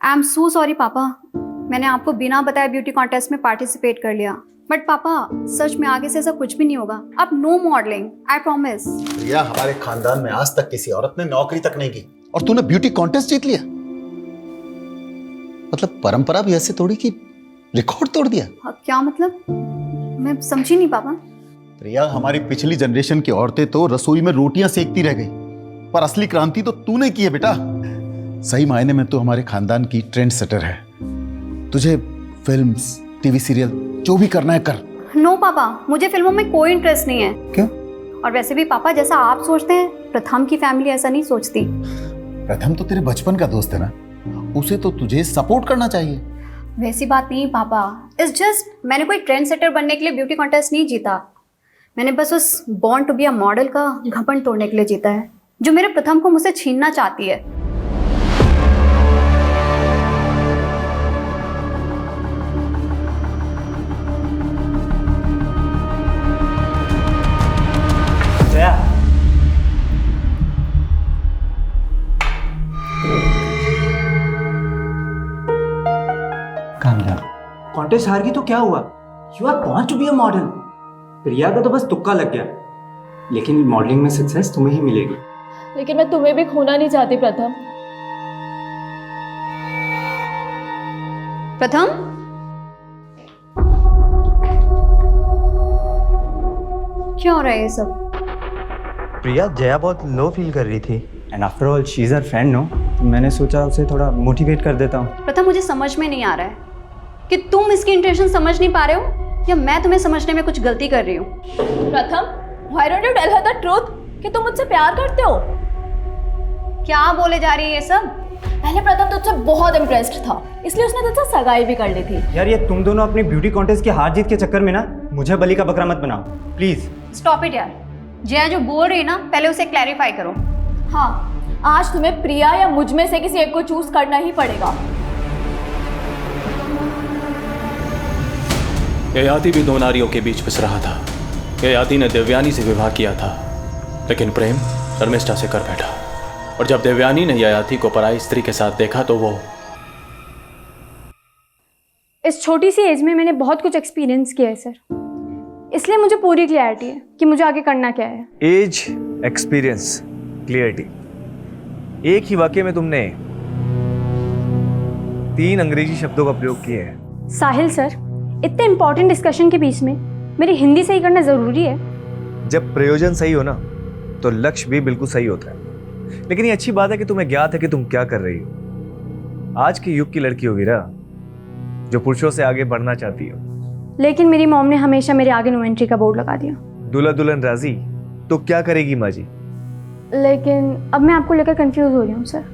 I am so sorry papa, मैंने आपको बिना बताए ब्यूटी कॉन्टेस्ट में पार्टिसिपेट कर लिया। बट पापा, सच में आगे से ऐसा कुछ भी नहीं होगा। अब नो मॉडलिंग, आई प्रॉमिस। प्रिया, हमारे खानदान में आज तक किसी औरत ने नौकरी तक नहीं की और तूने ब्यूटी कॉन्टेस्ट जीत लिया। मतलब परंपरा भी ऐसे तोड़ी कि रिकॉर्ड तोड़ दिया। क्या मतलब? मैं समझी नहीं पापा। प्रिया, हमारी पिछली जनरेशन की औरतें तो रसोई में रोटियां सेकती रह गई, पर असली क्रांति तो तूने की है बेटा। सही मायने में तो हमारे खानदान की ट्रेंड सेटर है। तुझे फिल्म्स, टीवी सीरियल जो भी करना है कर। नो पापा, मुझे फिल्मों में कोई इंटरेस्ट नहीं है। क्यों? और वैसे भी पापा, जैसा आप सोचते हैं, प्रथम की फैमिली ऐसा नहीं सोचती। प्रथम तो तेरे बचपन का दोस्त है ना, उसे तो तुझे सपोर्ट करना चाहिए। वैसी बात नहीं पापा, इट्स जस्ट मैंने कोई ट्रेंड सेटर बनने के लिए ब्यूटी कॉन्टेस्ट नहीं जीता। मैंने बस उस born to be a model का घमंड तोड़ने के लिए जीता है, जो मेरे प्रथम को मुझसे छीनना चाहती है। कॉन्टेस्ट हार गई तो क्या हुआ? You are born to be a model. Priya का तो बस तुक्का लग गया, लेकिन मॉडलिंग में सक्सेस तुम्हें ही मिलेगी। लेकिन मैं तुम्हें भी खोना नहीं चाहती प्रथम। प्रथम, क्या हो रहा है ये सब? प्रिया, जया बहुत लो फील कर रही थी। And after all she is her friend, no? तो मैंने सोचा उसे थोड़ा मोटिवेट कर देता हूँ। प्रथम, मुझे समझ में नहीं आ रहा है कि तुम इसकी इंटेंशन समझ नहीं पा रहे हो या मैं तुम्हें समझने में कुछ गलती कर रही हूँ। प्रथम, why don't you tell her the truth कि तुम मुझसे प्यार करते हो? क्या बोले जा रही है ये सब? पहले प्रथम तुझसे बहुत इम्प्रेस्ड था, इसलिए उसने तुझसे सगाई भी कर ली थी। यार ये तुम दोनों अपनी ब्यूटी कॉन्टेस्ट की हार जीत के चक्कर में ना मुझे बलि का बकरा मत बनाओ प्लीज। स्टॉप इट यार। जया जो बोल रही है ना, पहले उसे क्लैरिफाई करो। हाँ, आज तुम्हें प्रिया या मुझ में से किसी एक को चूज करना ही पड़ेगा। ययाति भी दो नारियों के बीच पिस रहा था। ययाति ने देवयानी से विवाह किया था, लेकिन प्रेम शर्मिष्ठा से कर बैठा। और जब देवयानी ने ययाति को पराई स्त्री के साथ देखा तो वो इस छोटी सी एज में मैंने बहुत कुछ एक्सपीरियंस किया है सर, इसलिए मुझे पूरी क्लैरिटी है कि मुझे आगे करना क्या है। एज, एक्सपीरियंस, क्लियरिटी, एक ही वाक्य में तुमने 3 अंग्रेजी शब्दों का प्रयोग किए हैं। साहिल सर, इतने इंपॉर्टेंट डिस्कशन के बीच में मेरी हिंदी सही करना जरूरी है? जब प्रयोजन सही हो ना तो लक्ष्य भी बिल्कुल सही होता है। लेकिन ये अच्छी बात है कि तुम्हें ज्ञात है कि तुम क्या कर रही हो। आज के युग की लड़की होगी ना जो पुरुषों से आगे बढ़ना चाहती हो। लेकिन मेरी मॉम ने हमेशा मेरे आगे नो एंट्री का बोर्ड लगा दिया। दूल्हा दुल्हन राजी तो क्या करेगी माँ जी? लेकिन अब मैं आपको लेकर कंफ्यूज हो रही हूँ सर।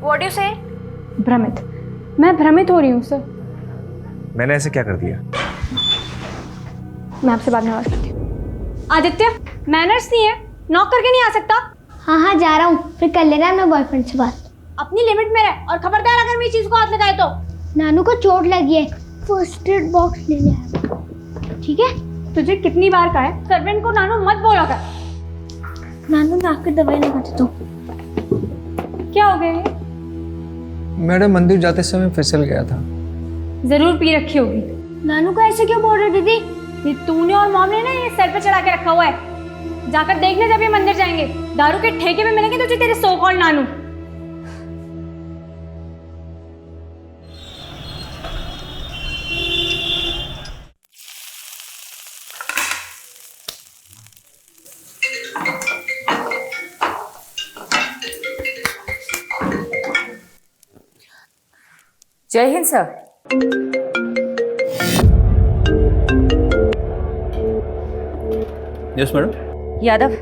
व्हाट यू से? भ्रमित। मैं भ्रमित हो रही हूँ सर। मैंने ऐसे क्या कर दिया? मैं आपसे बाद में बात करती हूँ। आदित्य, मैनर्स नहीं है, नॉक करके नहीं आ सकता। हाँ हाँ जा रहा हूँ, फिर कर लेना मैं बॉयफ्रेंड से बात। अपनी लिमिट में रह और खबरदार अगर मेरी चीज को हाथ लगाए तो। नानू को चोट लगी है, फर्स्ट एड बॉक्स ले लिया, ठीक है? तुझे कितनी बार कहा है सर्वेंट को नानू मत बोला कर। नानू मैं आकर दवाई लगा देता हूँ। क्या हो गया? मैडम मंदिर जाते समय फिसल गया था। जरूर पी रखी होगी। नानू को ऐसे क्यों बोल रहे दीदी? ये तूने और मॉम ने ना ये सर पे चढ़ा के रखा हुआ है। जाकर देखने जब ये मंदिर जाएंगे, दारू के ठेके में मिलेंगे तुझे तेरे सो called Nanu. Jai Hind sir. Yes madam. Yadav,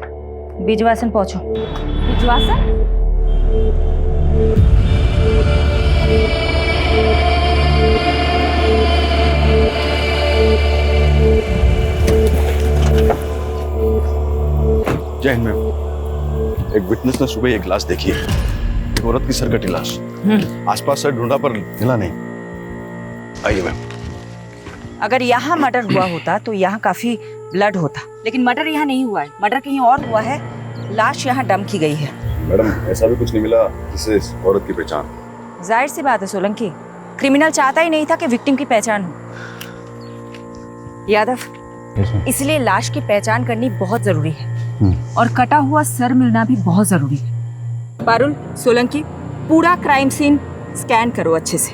Bijwasan पहुंचो। बीजवासन? जय हिंद मैम। एक विटनेस ने सुबह एक लाश देखी है, एक औरत की सरकटी लाश। आसपास से ढूंढा पर मिला नहीं। आइए मैम। अगर यहाँ मर्डर हुआ होता तो यहाँ काफी ब्लड होता, लेकिन मर्डर यहाँ नहीं हुआ है। मर्डर कहीं और हुआ है। लाश यहाँ डंप की गई है। मैडम ऐसा भी कुछ नहीं मिला जिससे इस औरत की पहचान। जाहिर सी बात है सोलंकी, क्रिमिनल चाहता ही नहीं था कि विक्टिम की पहचान हो। यादव, इसलिए लाश की पहचान करनी बहुत जरूरी है और कटा हुआ सर मिलना भी बहुत जरूरी है। पारुल, सोलंकी, पूरा क्राइम सीन स्कैन करो अच्छे से,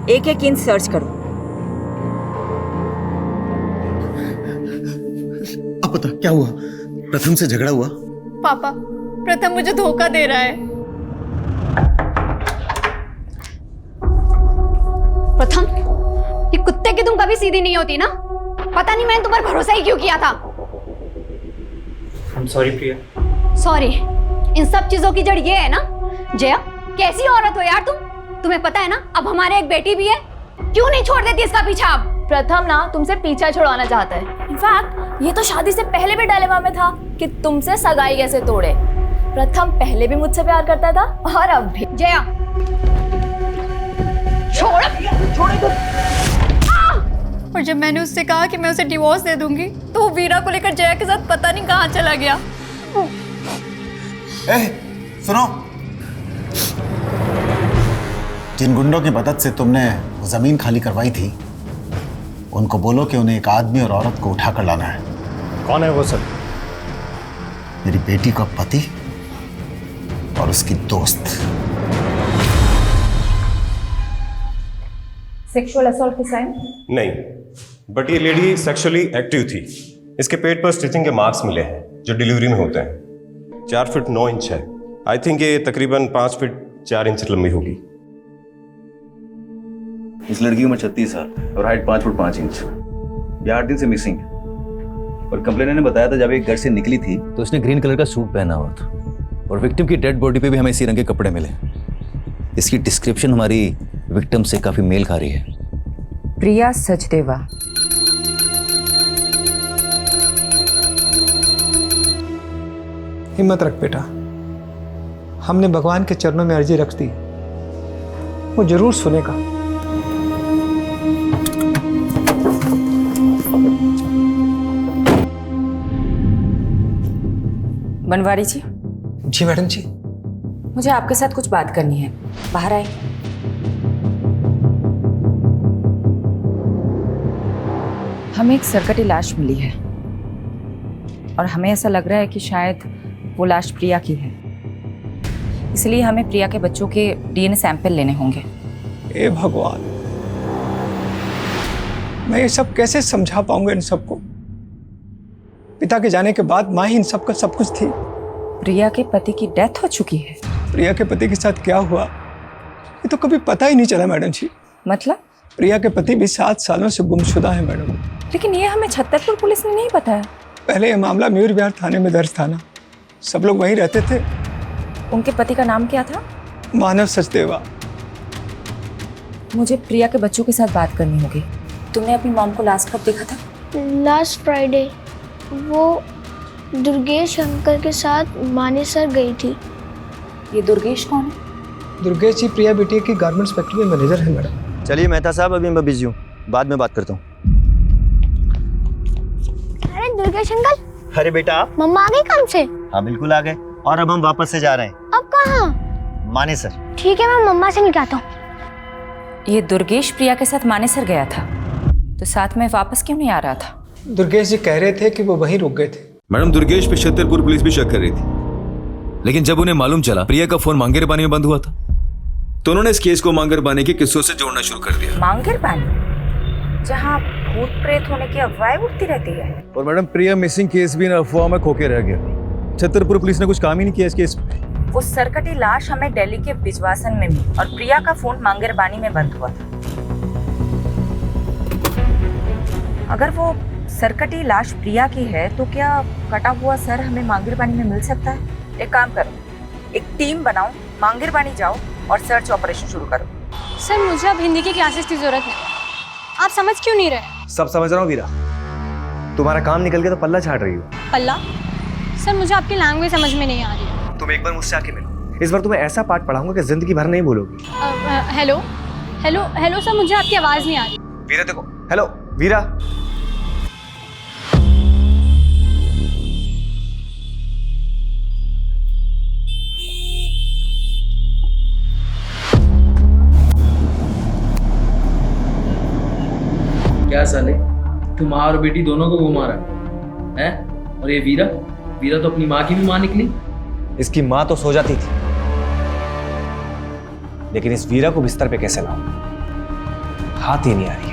एक एक इंच सर्च करो। अब बता क्या हुआ? प्रथम से झगड़ा हुआ? पापा, प्रथम मुझे धोखा दे रहा है। प्रथम, ये कुत्ते की तुम कभी सीधी नहीं होती ना। पता नहीं मैंने तुम पर भरोसा ही क्यों किया था। I'm sorry Priya. सॉरी। इन सब चीजों की जड़ ये है ना। जया, कैसी औरत हो यार तुम? तुम्हें पता है ना अब हमारे एक बेटी भी है। क्यों नहीं छोड़ देती इसका पीछा? अब प्रथम ना तुमसे पीछा छुड़वाना चाहता है। इनफैक्ट ये तो शादी से पहले भी डायलेमा में था कि तुमसे सगाई कैसे तोड़े। प्रथम पहले भी मुझसे प्यार करता था और अब भी। जया, छोड़। और जब मैंने उससे कहा कि मैं उसे डिवोर्स दे दूंगी तो वो वीरा को लेकर जया के साथ पता नहीं कहाँ चला गया। सुनो, जिन गुंडों की मदद से तुमने वो जमीन खाली करवाई थी उनको बोलो कि उन्हें एक आदमी और औरत को उठाकर लाना है। कौन है वो सर? मेरी बेटी का पति और उसकी दोस्त। सेक्सुअल असॉल्ट के साइन? नहीं, बट ये लेडी सेक्सुअली एक्टिव थी। इसके पेट पर स्टिचिंग के मार्क्स मिले हैं जो डिलीवरी में होते हैं। 4 फीट 9 इंच है। आई थिंक ये तकरीबन 5 फीट 4 इंच लंबी होगी। इस लड़की की उम्र 36 साल और हाइट 5 फुट 5 इंच। ये 8 दिन से मिसिंग है और कंप्लेनर ने बताया था जब एक घर से निकली थी तो उसने ग्रीन कलर का सूट पहना हुआ था और विक्टिम की डेड बॉडी पे भी हमें इसी रंग के कपड़े मिले। इसकी डिस्क्रिप्शन हमारी विक्टिम से काफी मेल खा रही है। प्रिया सचदेवा। हिम्मत रख बेटा, हमने भगवान के चरणों में अर्जी रख दी, वो जरूर सुनेगा। बनवारी जी। जी मैडम जी। मुझे आपके साथ कुछ बात करनी है, बाहर आए। हमें एक सरकटी लाश मिली है और हमें ऐसा लग रहा है कि शायद वो लाश प्रिया की है, इसलिए हमें प्रिया के बच्चों के डीएनए सैंपल लेने होंगे। ए भगवान, मैं ये सब कैसे समझा पाऊंगा इन सबको? पिता के जाने के बाद माँ ही इन सब का सब कुछ थी। प्रिया के पति की डेथ हो चुकी है। प्रिया के पति के साथ क्या हुआ ये तो कभी पता ही नहीं चला मैडम जी। मतलब? प्रिया के पति भी 7 सालों से गुमशुदा है मैडम। लेकिन ये हमें छतरपुर पुलिस ने नहीं बताया। पहले ये मामला मयूर विहार थाने में दर्ज था ना, सब लोग वहीं रहते थे। उनके पति का नाम क्या था? मानव सचदेवा। मुझे प्रिया के बच्चों के साथ बात करनी होगी। तुमने अपनी मॉम को लास्ट कब देखा था? Last Friday. वो दुर्गेश अंकल के साथ मानेसर गई थी। ये दुर्गेश कौन है? दुर्गेश जी प्रिया बेटी की गारमेंट्स फैक्ट्री में मैनेजर है मैडम। चलिए मेहता साहब, अभी मैं बिजी हूँ, बाद में बात करता हूँ। अरे दुर्गेश अंकल। अरे बेटा, मम्मा आ गई काम से? हाँ बिल्कुल आ गए, और अब हम वापस से जा रहे हैं। अब कहाँ? मानेसर। ठीक है, मैं मम्मा से मिलता हूँ। ये दुर्गेश प्रिया के साथ मानेसर गया था, तो साथ में वापस क्यों नहीं आ रहा था? दुर्गेश जी कह रहे थे कि वो वहीं रुक गए थे। मैडम, दुर्गेश पे छतरपुर पुलिस भी शक कर रही थी, लेकिन जब उन्हें मालूम चला प्रिया का फोन मांगेर पानी में बंद हुआ था तो उन्होंने इस केस को मांगेर पानी के किस्सों से जोड़ना शुरू कर दिया। मांगेर पानी, जहाँ भूत प्रेत होने की अफवाहें उठती रहती है। और मैडम, प्रिया मिसिंग केस भी इन अफवाह में खोके रह गया। छतरपुर पुलिस ने कुछ काम ही नहीं किया इस केस पे। वो सरकटी लाश हमें दिल्ली के बिजवासन में मिली और प्रिया का फोन मांगेर पानी में बंद हुआ था। अगर वो सरकटी लाश प्रिया की है तो क्या कटा हुआ सर हमें मांगेर पानी में मिल सकता है? एक काम करो, एक टीम बनाओ, मांगेर पानी जाओ और सर्च ऑपरेशन शुरू करो। सर, मुझे अब हिंदी की क्लासेस की जरूरत है। आप समझ क्यों नहीं रहे? सब समझ रहा हूँ वीरा, तुम्हारा काम निकल गया तो पल्ला झाड़ रही हो। पल्ला? सर, मुझे आपकी लैंग्वेज समझ में नहीं आ रही है। तुम एक बार मुझसे आके मिलो, इस बार तुम्हें ऐसा पाठ पढ़ाऊंगा कि जिंदगी भर नहीं भूलोगी। हेलो हेलो हेलो सर, मुझे आपकी आवाज नहीं आ रही। वीरा देखो, हेलो वीरा। क्या साले, तू माँ और बेटी दोनों को घुमा रहा है? और ये वीरा तो अपनी माँ की भी माँ निकली। इसकी माँ तो सो जाती थी, लेकिन इस वीरा को बिस्तर पे कैसे लाऊं? हाथ ही नहीं आ रही है।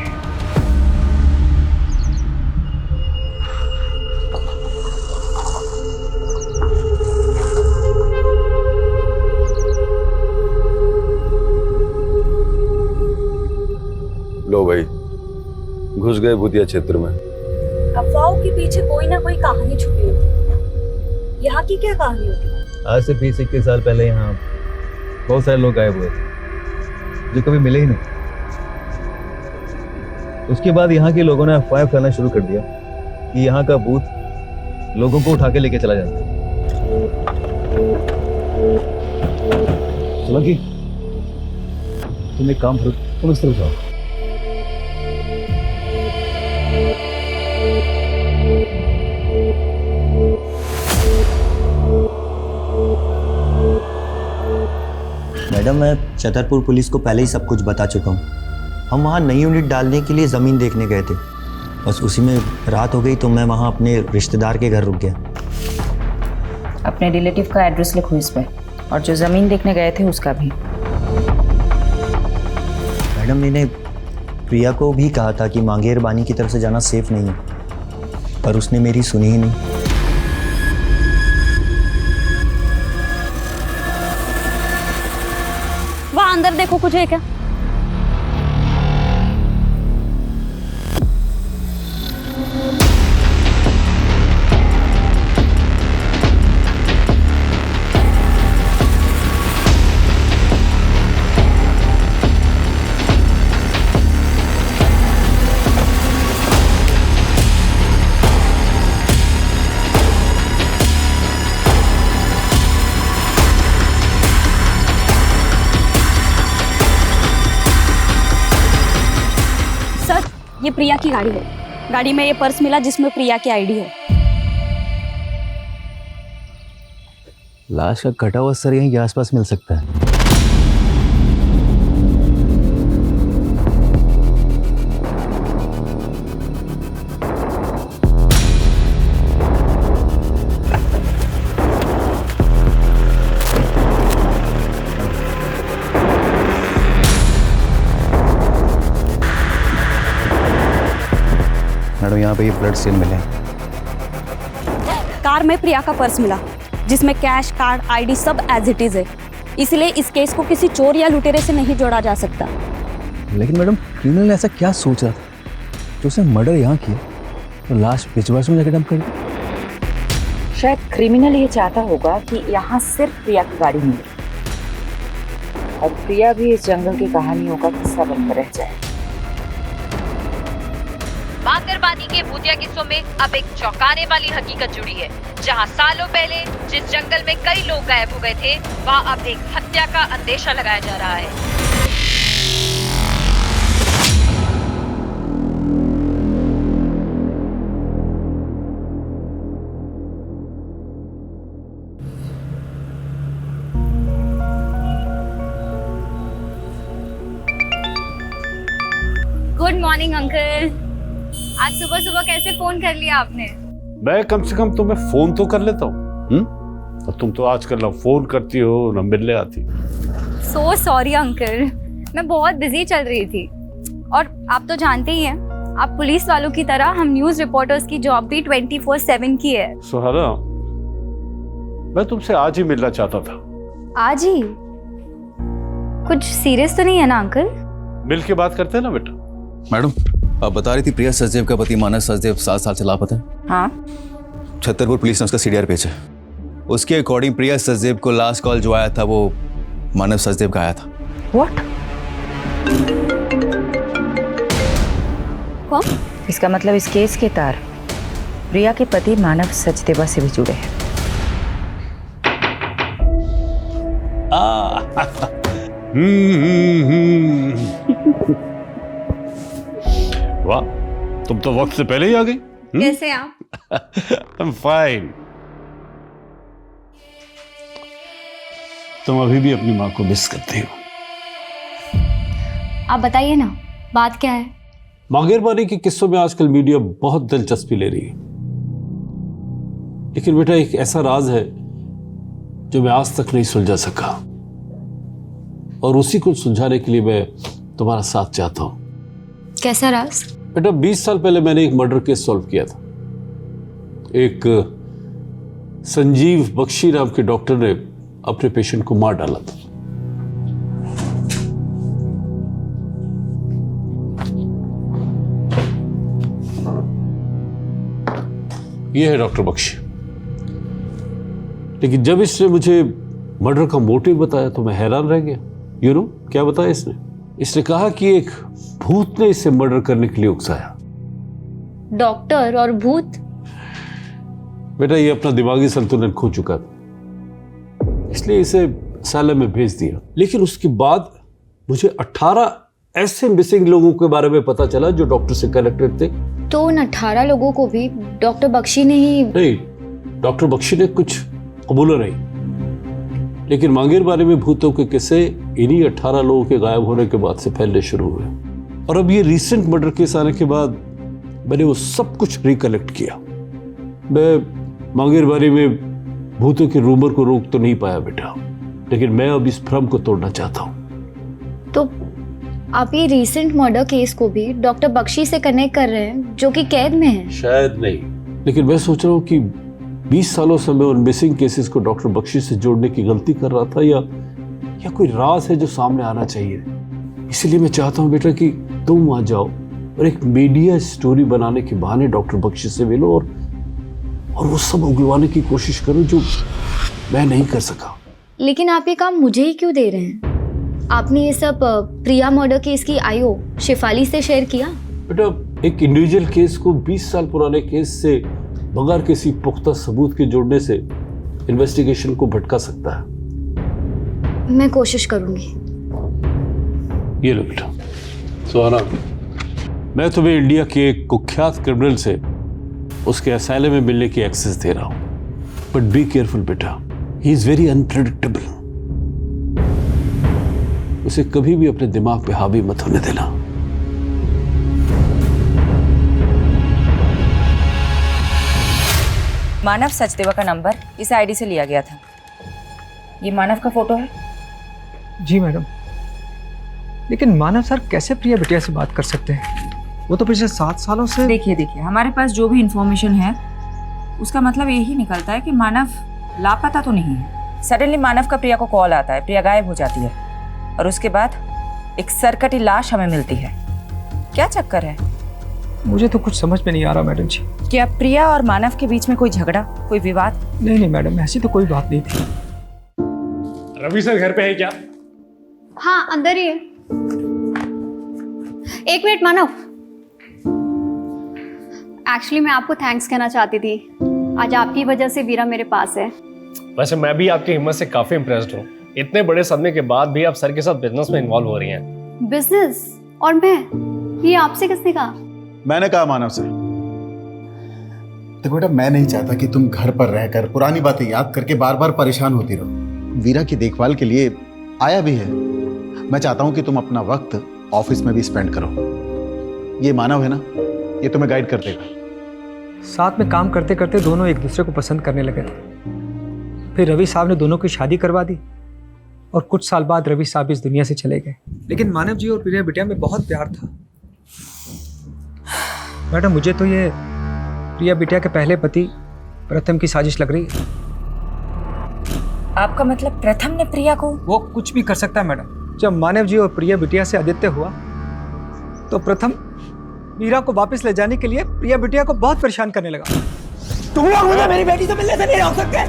लो भाई, घुस गए भूतिया क्षेत्र में। अफवाहों के पीछे कोई ना कोई कहानी छुपी होती है। यहाँ की क्या कहानी होती है? आज से 20-21 साल पहले यहाँ बहुत सारे लोग गायब हुए थे जो कभी मिले ही नहीं। उसके बाद यहाँ के लोगों ने अफवाह फैलाना शुरू कर दिया कि यहाँ का भूत लोगों को उठा के लेके चला जाता है। सोलंकी, तुम एक काम करो, तुम इस तरफ जाओ। मैडम, मैं छतरपुर पुलिस को पहले ही सब कुछ बता चुका हूँ। हम वहाँ नई यूनिट डालने के लिए ज़मीन देखने गए थे। बस उसी में रात हो गई तो मैं वहाँ अपने रिश्तेदार के घर रुक गया। अपने रिलेटिव का एड्रेस लिखो इस पे, और जो ज़मीन देखने गए थे उसका भी। मैडम, मैंने प्रिया को भी कहा था कि मांगेर बानी की तरफ से जाना सेफ नहीं है, पर उसने मेरी सुनी ही नहीं। वहाँ अंदर देखो, कुछ है क्या? ये प्रिया की गाड़ी है। गाड़ी में ये पर्स मिला जिसमें प्रिया की आईडी है। लाश का कटा हुआ सर यहीं के आसपास मिल सकता है। मैडम, यहाँ पे ये ब्लड स्टेन मिले। कार में प्रिया का पर्स मिला जिसमें कैश, कार्ड, आईडी सब एज इट इज है। इसलिए इस केस को किसी चोर या लुटेरे से नहीं जोड़ा जा सकता। लेकिन मैडम, क्रिमिनल ने ऐसा क्या सोच रहा था जो उसने मर्डर यहाँ किया तो लाश पिछवाड़ में जाकर डंप कर दी? शायद क्रिमिनल ये चाहता होगा कि यहाँ सिर्फ प्रिया की गाड़ी मिले और प्रिया भी इस जंगल की कहानियों का किस्सा बनकर रह जाए। मांगरबानी के भूतिया किस्सों में अब एक चौंकाने वाली हकीकत जुड़ी है। जहां सालों पहले जिस जंगल में कई लोग गायब हो गए थे, वहां अब एक हत्या का अंदेशा लगाया जा रहा है। Good morning uncle. आज सुबह सुबह कैसे फोन कर लिया आपने? मैं कम से कम तुम्हें फोन तो कर लेता हूँ। और तुम तो आजकल ना फोन करती हो ना मिलने आती। सो सॉरी अंकल, मैं बहुत बिजी चल रही थी। और आप तो जानते ही हैं, आप पुलिस वालों की तरह हम न्यूज रिपोर्टर्स की जॉब भी 24/7 की है। सुहाना, मैं तुमसे आज ही मिलना चाहता था। आज ही? कुछ सीरियस तो नहीं है ना अंकल? मिल के बात करते हैं ना बेटा। मैडम, आप बता रही थी प्रिया सचदेव का पति मानस सचदेव 7 साल से लापता है। हाँ। छतरपुर पुलिस ने उसका सीडीआर भेजा। उसके अकॉर्डिंग प्रिया सचदेव को लास्ट कॉल जो आया था वो मानव सचदेव का आया था। What? कौन? इसका मतलब इस केस के तार प्रिया के पति मानव सचदेवा से भी जुड़े हैं। वाह, तुम तो वक्त से पहले ही आ गई। कैसे आप? I'm fine। तुम अभी भी अपनी माँ को मिस करती हो। आप बताइए ना, बात क्या है? मांगेर बानी के किस्सों में आजकल मीडिया बहुत दिलचस्पी ले रही है, लेकिन बेटा एक ऐसा राज है जो मैं आज तक नहीं सुलझा सका, और उसी को सुलझाने के लिए मैं तुम्हारा साथ चाहता हूं। कैसा राज? बेटा 20 साल पहले मैंने एक मर्डर केस सॉल्व किया था। एक संजीव बख्शी नाम के डॉक्टर ने अपने पेशेंट को मार डाला था। यह है डॉक्टर बख्शी। लेकिन जब इसने मुझे मर्डर का मोटिव बताया तो मैं हैरान रह गया। यू नो क्या बताया इसने? इसने कहा कि एक भूत ने इसे मर्डर करने के लिए उकसाया। डॉक्टर और भूत? बेटा ये अपना दिमागी संतुलन खो चुका था, इसलिए इसे असylum में भेज दिया। लेकिन उसके बाद मुझे 18 ऐसे मिसिंग लोगों के बारे में पता चला जो डॉक्टर से कनेक्टेड थे। तो उन 18 लोगों को भी डॉक्टर बख्शी ने ही? नहीं, डॉक्टर बख्शी ने कुछ कबूला नहीं, लेकिन मांगेर बारे में भूतों के किस्से इन्हीं 18 लोगों के गायब होने के बाद से फैलने शुरू हुए। और अब ये रिसेंट मर्डर केस आने के बाद मैंने वो सब कुछ रिकलेक्ट किया। मैं मांगेर बारे में भूतों के रूमर को रोक तो नहीं पाया बेटा, लेकिन मैं अब इस भ्रम को तोड़ना चाहता हूं। तो आप ये रीसेंट मर्डर केस को भी डॉक्टर बख्शी से कनेक्ट कर रहे हैं जो कि कैद में है? शायद नहीं, लेकिन मैं सोच रहा हूँ कि 20 सालों से मैं उन मिसिंग केसेस को डॉक्टर बख्शी से जोड़ने की गलती कर रहा था, या कोई राज है जो सामने आना चाहिए। इसलिए मैं चाहता हूँ बेटा कि तुम वहां जाओ और एक मीडिया स्टोरी बनाने के बहाने डॉक्टर बख्शी से मिलो और वो सब उगलवाने की कोशिश करो जो मैं नहीं कर सका। लेकिन आप ये काम मुझे ही क्यों दे रहे हैं? आपने ये सब प्रिया मर्डर केस की आईओ शेफाली से शेयर किया? बेटा, एक इंडिविजुअल केस को 20 साल पुराने केस से बगैर किसी पुख्ता सबूत के जोड़ने से इन्वेस्टिगेशन को भटका सकता है। मैं कोशिश करूंगी। ये लो बेटा। सुहाना, मैं तुम्हें इंडिया के एक कुख्यात क्रिमिनल से उसके असाइलम में मिलने की एक्सेस दे रहा हूं, बट बी केयरफुल बेटा, ही इज वेरी अनप्रेडिक्टेबल। उसे कभी भी अपने दिमाग पे हावी मत होने देना। मानव सचदेवा का नंबर इस आईडी से लिया गया था। ये मानव का फोटो है? जी मैडम, लेकिन मानव सर कैसे प्रिया बिटिया से बात कर सकते हैं? वो तो पिछले 7 सालों से। देखिए हमारे पास जो भी इंफॉर्मेशन है उसका मतलब यही निकलता है कि मानव लापता तो नहीं है। सडनली मानव का प्रिया को कॉल आता है, प्रिया गायब हो जाती है और उसके बाद एक सरकटी लाश हमें मिलती है। क्या चक्कर है? मुझे तो कुछ समझ में नहीं आ रहा मैडम जी। क्या प्रिया और मानव के बीच में कोई झगड़ा, कोई विवाद? नहीं मैडम, ऐसी तो कोई बात नहीं थी। रवि सर घर पे है क्या? हाँ, अंदर ही है। एक मिनट मानव, एक्चुअली मैं आपको थैंक्स कहना चाहती थी। आज आपकी वजह से वीरा मेरे पास है। वैसे मैं भी आपकी हिम्मत से काफी इम्प्रेस्ड हूँ। इतने बड़े सदमे के बाद भी आप सर के साथ बिजनेस में इन्वॉल्व हो रही हैं। बिजनेस? और मैं? ये आपसे किसने कहा? मैंने कहा मानव से। देखो बेटा, मैं नहीं चाहता कि तुम घर पर रहकर पुरानी बातें याद करके बार बार परेशान होती रहो। वीरा की देखभाल के लिए आया भी है। मैं चाहता हूं कि तुम अपना वक्त ऑफिस में भी स्पेंड करो। ये मानव है ना, ये तुम्हें गाइड कर देगा। साथ में काम करते करते दोनों एक दूसरे को पसंद करने लगे थे। फिर रवि साहब ने दोनों की शादी करवा दी और कुछ साल बाद रवि साहब इस दुनिया से चले गए। लेकिन मानव जी और प्रिया बिटिया में बहुत प्यार था। मैडम, मुझे तो ये प्रिया बिटिया के पहले पति प्रथम की साजिश लग रही है। आपका मतलब प्रथम ने प्रिया को? वो कुछ भी कर सकता है मैडम। जब मानव जी और प्रिया बिटिया से आदित्य हुआ तो प्रथम वीरा को वापस ले जाने के लिए प्रिया बिटिया को बहुत परेशान करने लगा। तुम लोग मुझे मेरी बेटी से मिलने से नहीं रोक सकते।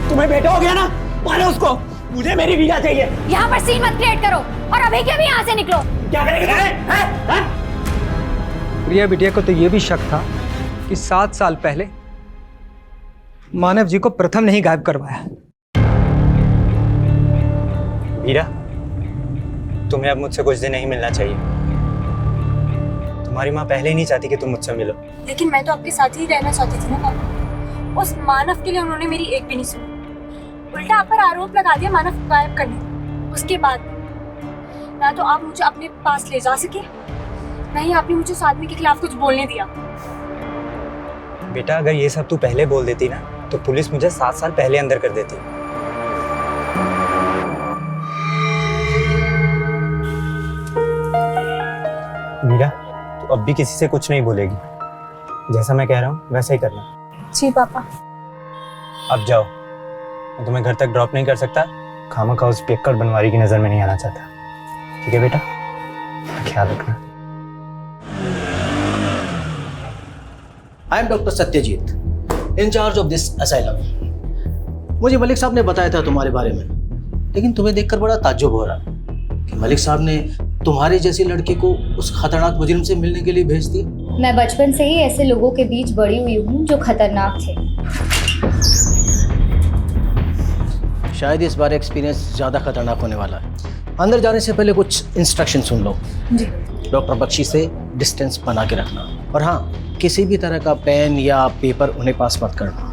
तुम्हें बेटा हो गया ना, मारो उसको। मुझे मेरी वीरा चाहिए। यहाँ पर सीन मत क्रिएट करो और अभी के भी यहाँ से निकलो। क्या करेंगे? प्रिया बिटिया को तो ये भी शक था कि 7 साल पहले मानव जी को प्रथम ने ही गायब करवाया। वीरा, तुम्हें अब मुझसे कुछ दिन नहीं मिलना चाहिए। तुम्हारी माँ पहले ही नहीं चाहती कि तुम मुझसे मिलो। लेकिन मैं तो आपके साथ ही रहना चाहती थी ना पापा। उस मानव के लिए उन्होंने मेरी एक भी नहीं सुनी, उल्टा आप पर आरोप लगा दिया मानव गायब करने। उसके बाद ना तो आप मुझे अपने पास ले जा सके, ना ही आपने मुझे उस आदमी के खिलाफ कुछ बोलने दिया। बेटा, अगर ये सब तू पहले बोल देती ना तो पुलिस मुझे 7 साल पहले अंदर कर देती। वीरा, तू अब भी किसी से कुछ नहीं बोलेगी। जैसा मैं कह रहा हूँ वैसा ही करना। जी पापा। अब जाओ, मैं तुम्हें घर तक ड्रॉप नहीं कर सकता। खामखा उस पियक्कड़ बनवारी की नजर में नहीं आना चाहता। ठीक है बेटा, ख्याल रखना। I am doctor Satyajit, in-charge of this asylum. मुझे मलिक साहब ने बताया था तुम्हारे बारे में, लेकिन तुम्हें देखकर बड़ा ताज्जुब हो रहा कि मलिक साहब ने तुम्हारी जैसी लड़की को उस खतरनाक मुजरिम से मिलने के लिए भेज दिया। मैं बचपन से ही ऐसे लोगों के बीच बड़ी हुई हूँ जो खतरनाक थे। शायद इस बार एक्सपीरियंस ज़्यादा खतरनाक होने वाला है। अंदर जाने से पहले कुछ इंस्ट्रक्शन सुन लो। जी। डॉक्टर बख्शी से डिस्टेंस बना के रखना, और हाँ, किसी भी तरह का पेन या पेपर उन्हें पास मत करना।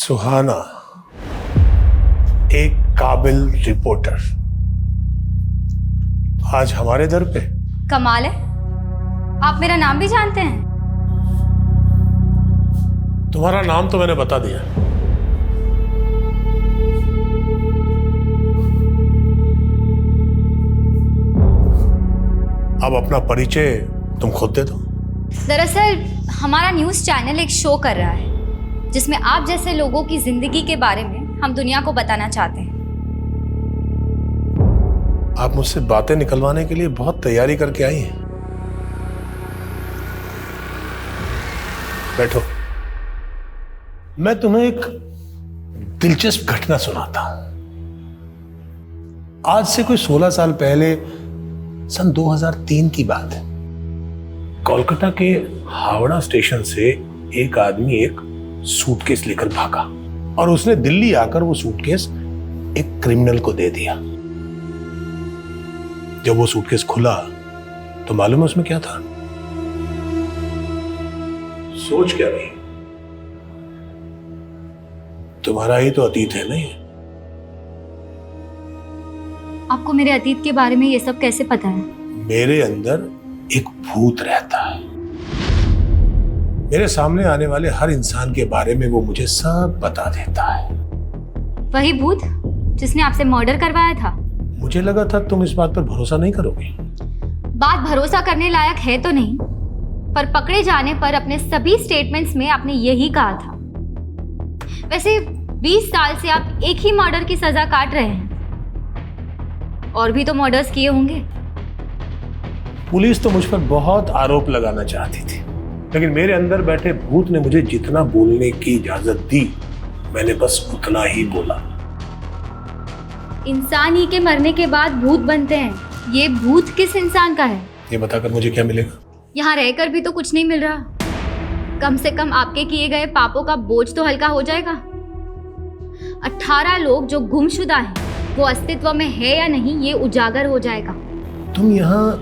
सुहाना, एक काबिल रिपोर्टर, आज हमारे दर पे। कमाल है, आप मेरा नाम भी जानते हैं? तुम्हारा नाम तो मैंने बता दिया। अब अपना परिचय तुम खुद दे दो। दरअसल हमारा न्यूज़ चैनल एक शो कर रहा है जिसमें आप जैसे लोगों की जिंदगी के बारे में हम दुनिया को बताना चाहते हैं। आप मुझसे बातें निकलवाने के लिए बहुत तैयारी करके आई हैं। बैठो, मैं तुम्हें एक दिलचस्प घटना सुनाता हूं। आज से कोई 16 साल पहले सन 2003 की बात है। कोलकाता के हावड़ा स्टेशन से एक आदमी एक सूटकेस लेकर भागा और उसने दिल्ली आकर वो सूटकेस एक क्रिमिनल को दे दिया। जब वो सूटकेस खुला तो मालूम है उसमें क्या था? सोच क्या रही? तुम्हारा ही तो अतीत है नहीं? आपको मेरे अतीत के बारे में ये सब कैसे पता है? मेरे अंदर एक भूत रहता है। मेरे सामने आने वाले हर इंसान के बारे में वो मुझे सब बता देता है। वही भूत जिसने आपसे मर्डर करवाया था? मुझे लगा था तुम इस बात पर भरोसा नहीं करोगे। बात भरोसा करने लायक है तो नहीं, पर पकड़े जाने पर अपने सभी स्टेटमेंट्स में आपने यही कहा था। वैसे 20 साल से आप एक ही मर्डर की सजा काट रहे हैं, और भी तो मर्डर्स किए होंगे। पुलिस तो मुझ पर बहुत आरोप लगाना चाहती थी, लेकिन मेरे अंदर बैठे भूत ने मुझे जितना बोलने की इजाजत दी मैंने बस उतना ही बोला। इंसान ही के मरने के बाद भूत बनते हैं, ये भूत किस इंसान का है? ये बताकर मुझे क्या मिलेगा? यहाँ रहकर भी तो कुछ नहीं मिल रहा। कम से कम आपके किए गए पापों का बोझ तो हल्का हो जाएगा। 18 लोग जो गुमशुदा हैं, वो अस्तित्व में है या नहीं ये उजागर हो जाएगा। तुम यहाँ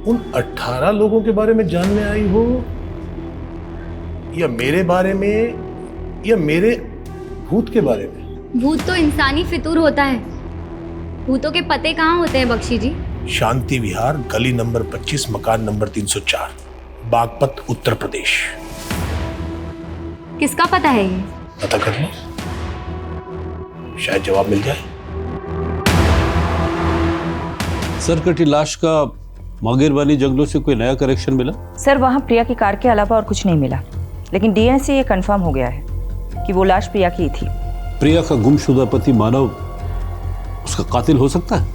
उन 18 लोगों के बारे में जानने आई हो, या मेरे बारे में, या मेरे भूत के बारे में? भूत तो इंसानी फितूर होता है। भूतों के पते कहाँ होते हैं बख्शी जी? शांति विहार, गली नंबर 25, मकान नंबर 304, बागपत, उत्तर प्रदेश। किसका पता है ये? पता कर लो, शायद जवाब मिल जाए। सर, कटी लाश का मांगेरबानी जंगलों से कोई नया करेक्शन मिला? सर, वहाँ प्रिया की कार के अलावा और कुछ नहीं मिला, लेकिन डीएनए से ये कंफर्म हो गया है कि वो लाश प्रिया की थी। प्रिया का गुमशुदा पति मानव उसका कातिल हो सकता है?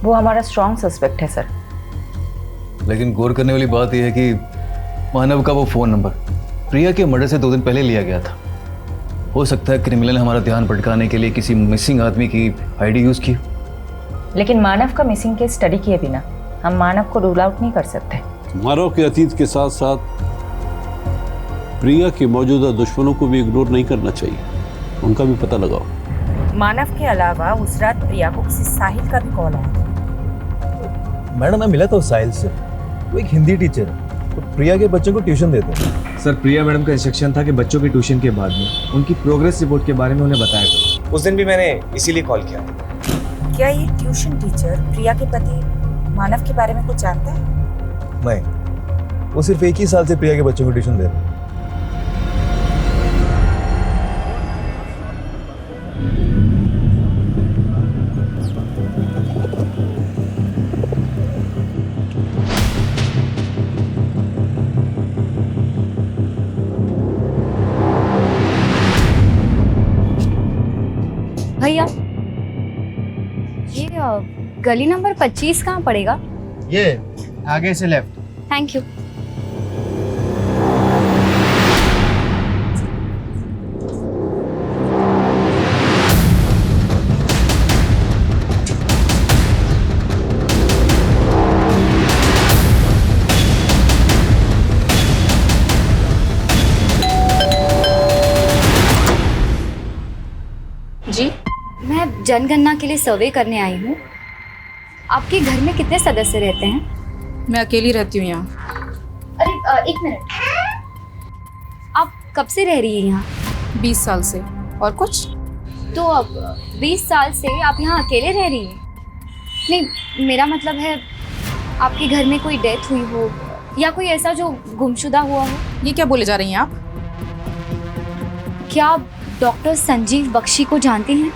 वो हमारा स्ट्रॉन्ग सस्पेक्ट है सर। लेकिन गौर करने वाली बात यह है कि मानव का वो फोन नंबर प्रिया के मर्डर से 2 दिन पहले लिया गया था। हो सकता है क्रिमिनल ने हमारा ध्यान भटकाने के लिए किसी मिसिंग आदमी की आईडी यूज की। लेकिन मानव का मिसिंग केस स्टडी किए बिना हम मानव को रूल आउट नहीं कर सकते। मानव के अतीत के साथ साथ प्रिया के मौजूदा दुश्मनों को भी इग्नोर नहीं करना चाहिए, उनका भी पता लगाओ। मानव के अलावा उस रात प्रिया को किसी साहिल का भी कॉल आया। मैडम, मैं मिला था उस साहिल से। वो एक हिंदी टीचर है, तो प्रिया के बच्चों को ट्यूशन देते हैं। सर, प्रिया मैडम का इंस्ट्रक्शन था कि बच्चों के ट्यूशन के बाद में उनकी प्रोग्रेस रिपोर्ट के बारे में उन्हें बताया करो। उस दिन भी मैंने इसीलिए कॉल किया। क्या ये ट्यूशन टीचर प्रिया के पति मानव के बारे में कुछ जानता है? नहीं, वो सिर्फ एक ही साल से प्रिया के बच्चों को ट्यूशन दे रहे हैं। भैया, ये गली नंबर 25 कहाँ पड़ेगा? ये आगे से लेफ्ट। Thank you. जी, मैं जनगणना के लिए सर्वे करने आई हूँ। आपके घर में कितने सदस्य रहते हैं? मैं अकेली रहती हूँ यहाँ। अरे एक मिनट, आप कब से रह रही हैं यहाँ? 20 साल से। और कुछ? तो अब 20 साल से आप यहाँ अकेले रह रही हैं? नहीं, मेरा मतलब है आपके घर में कोई डेथ हुई हो या कोई ऐसा जो गुमशुदा हुआ हो। ये क्या बोले जा रही हैं आप? क्या आप डॉक्टर संजीव बख्शी को जानती हैं?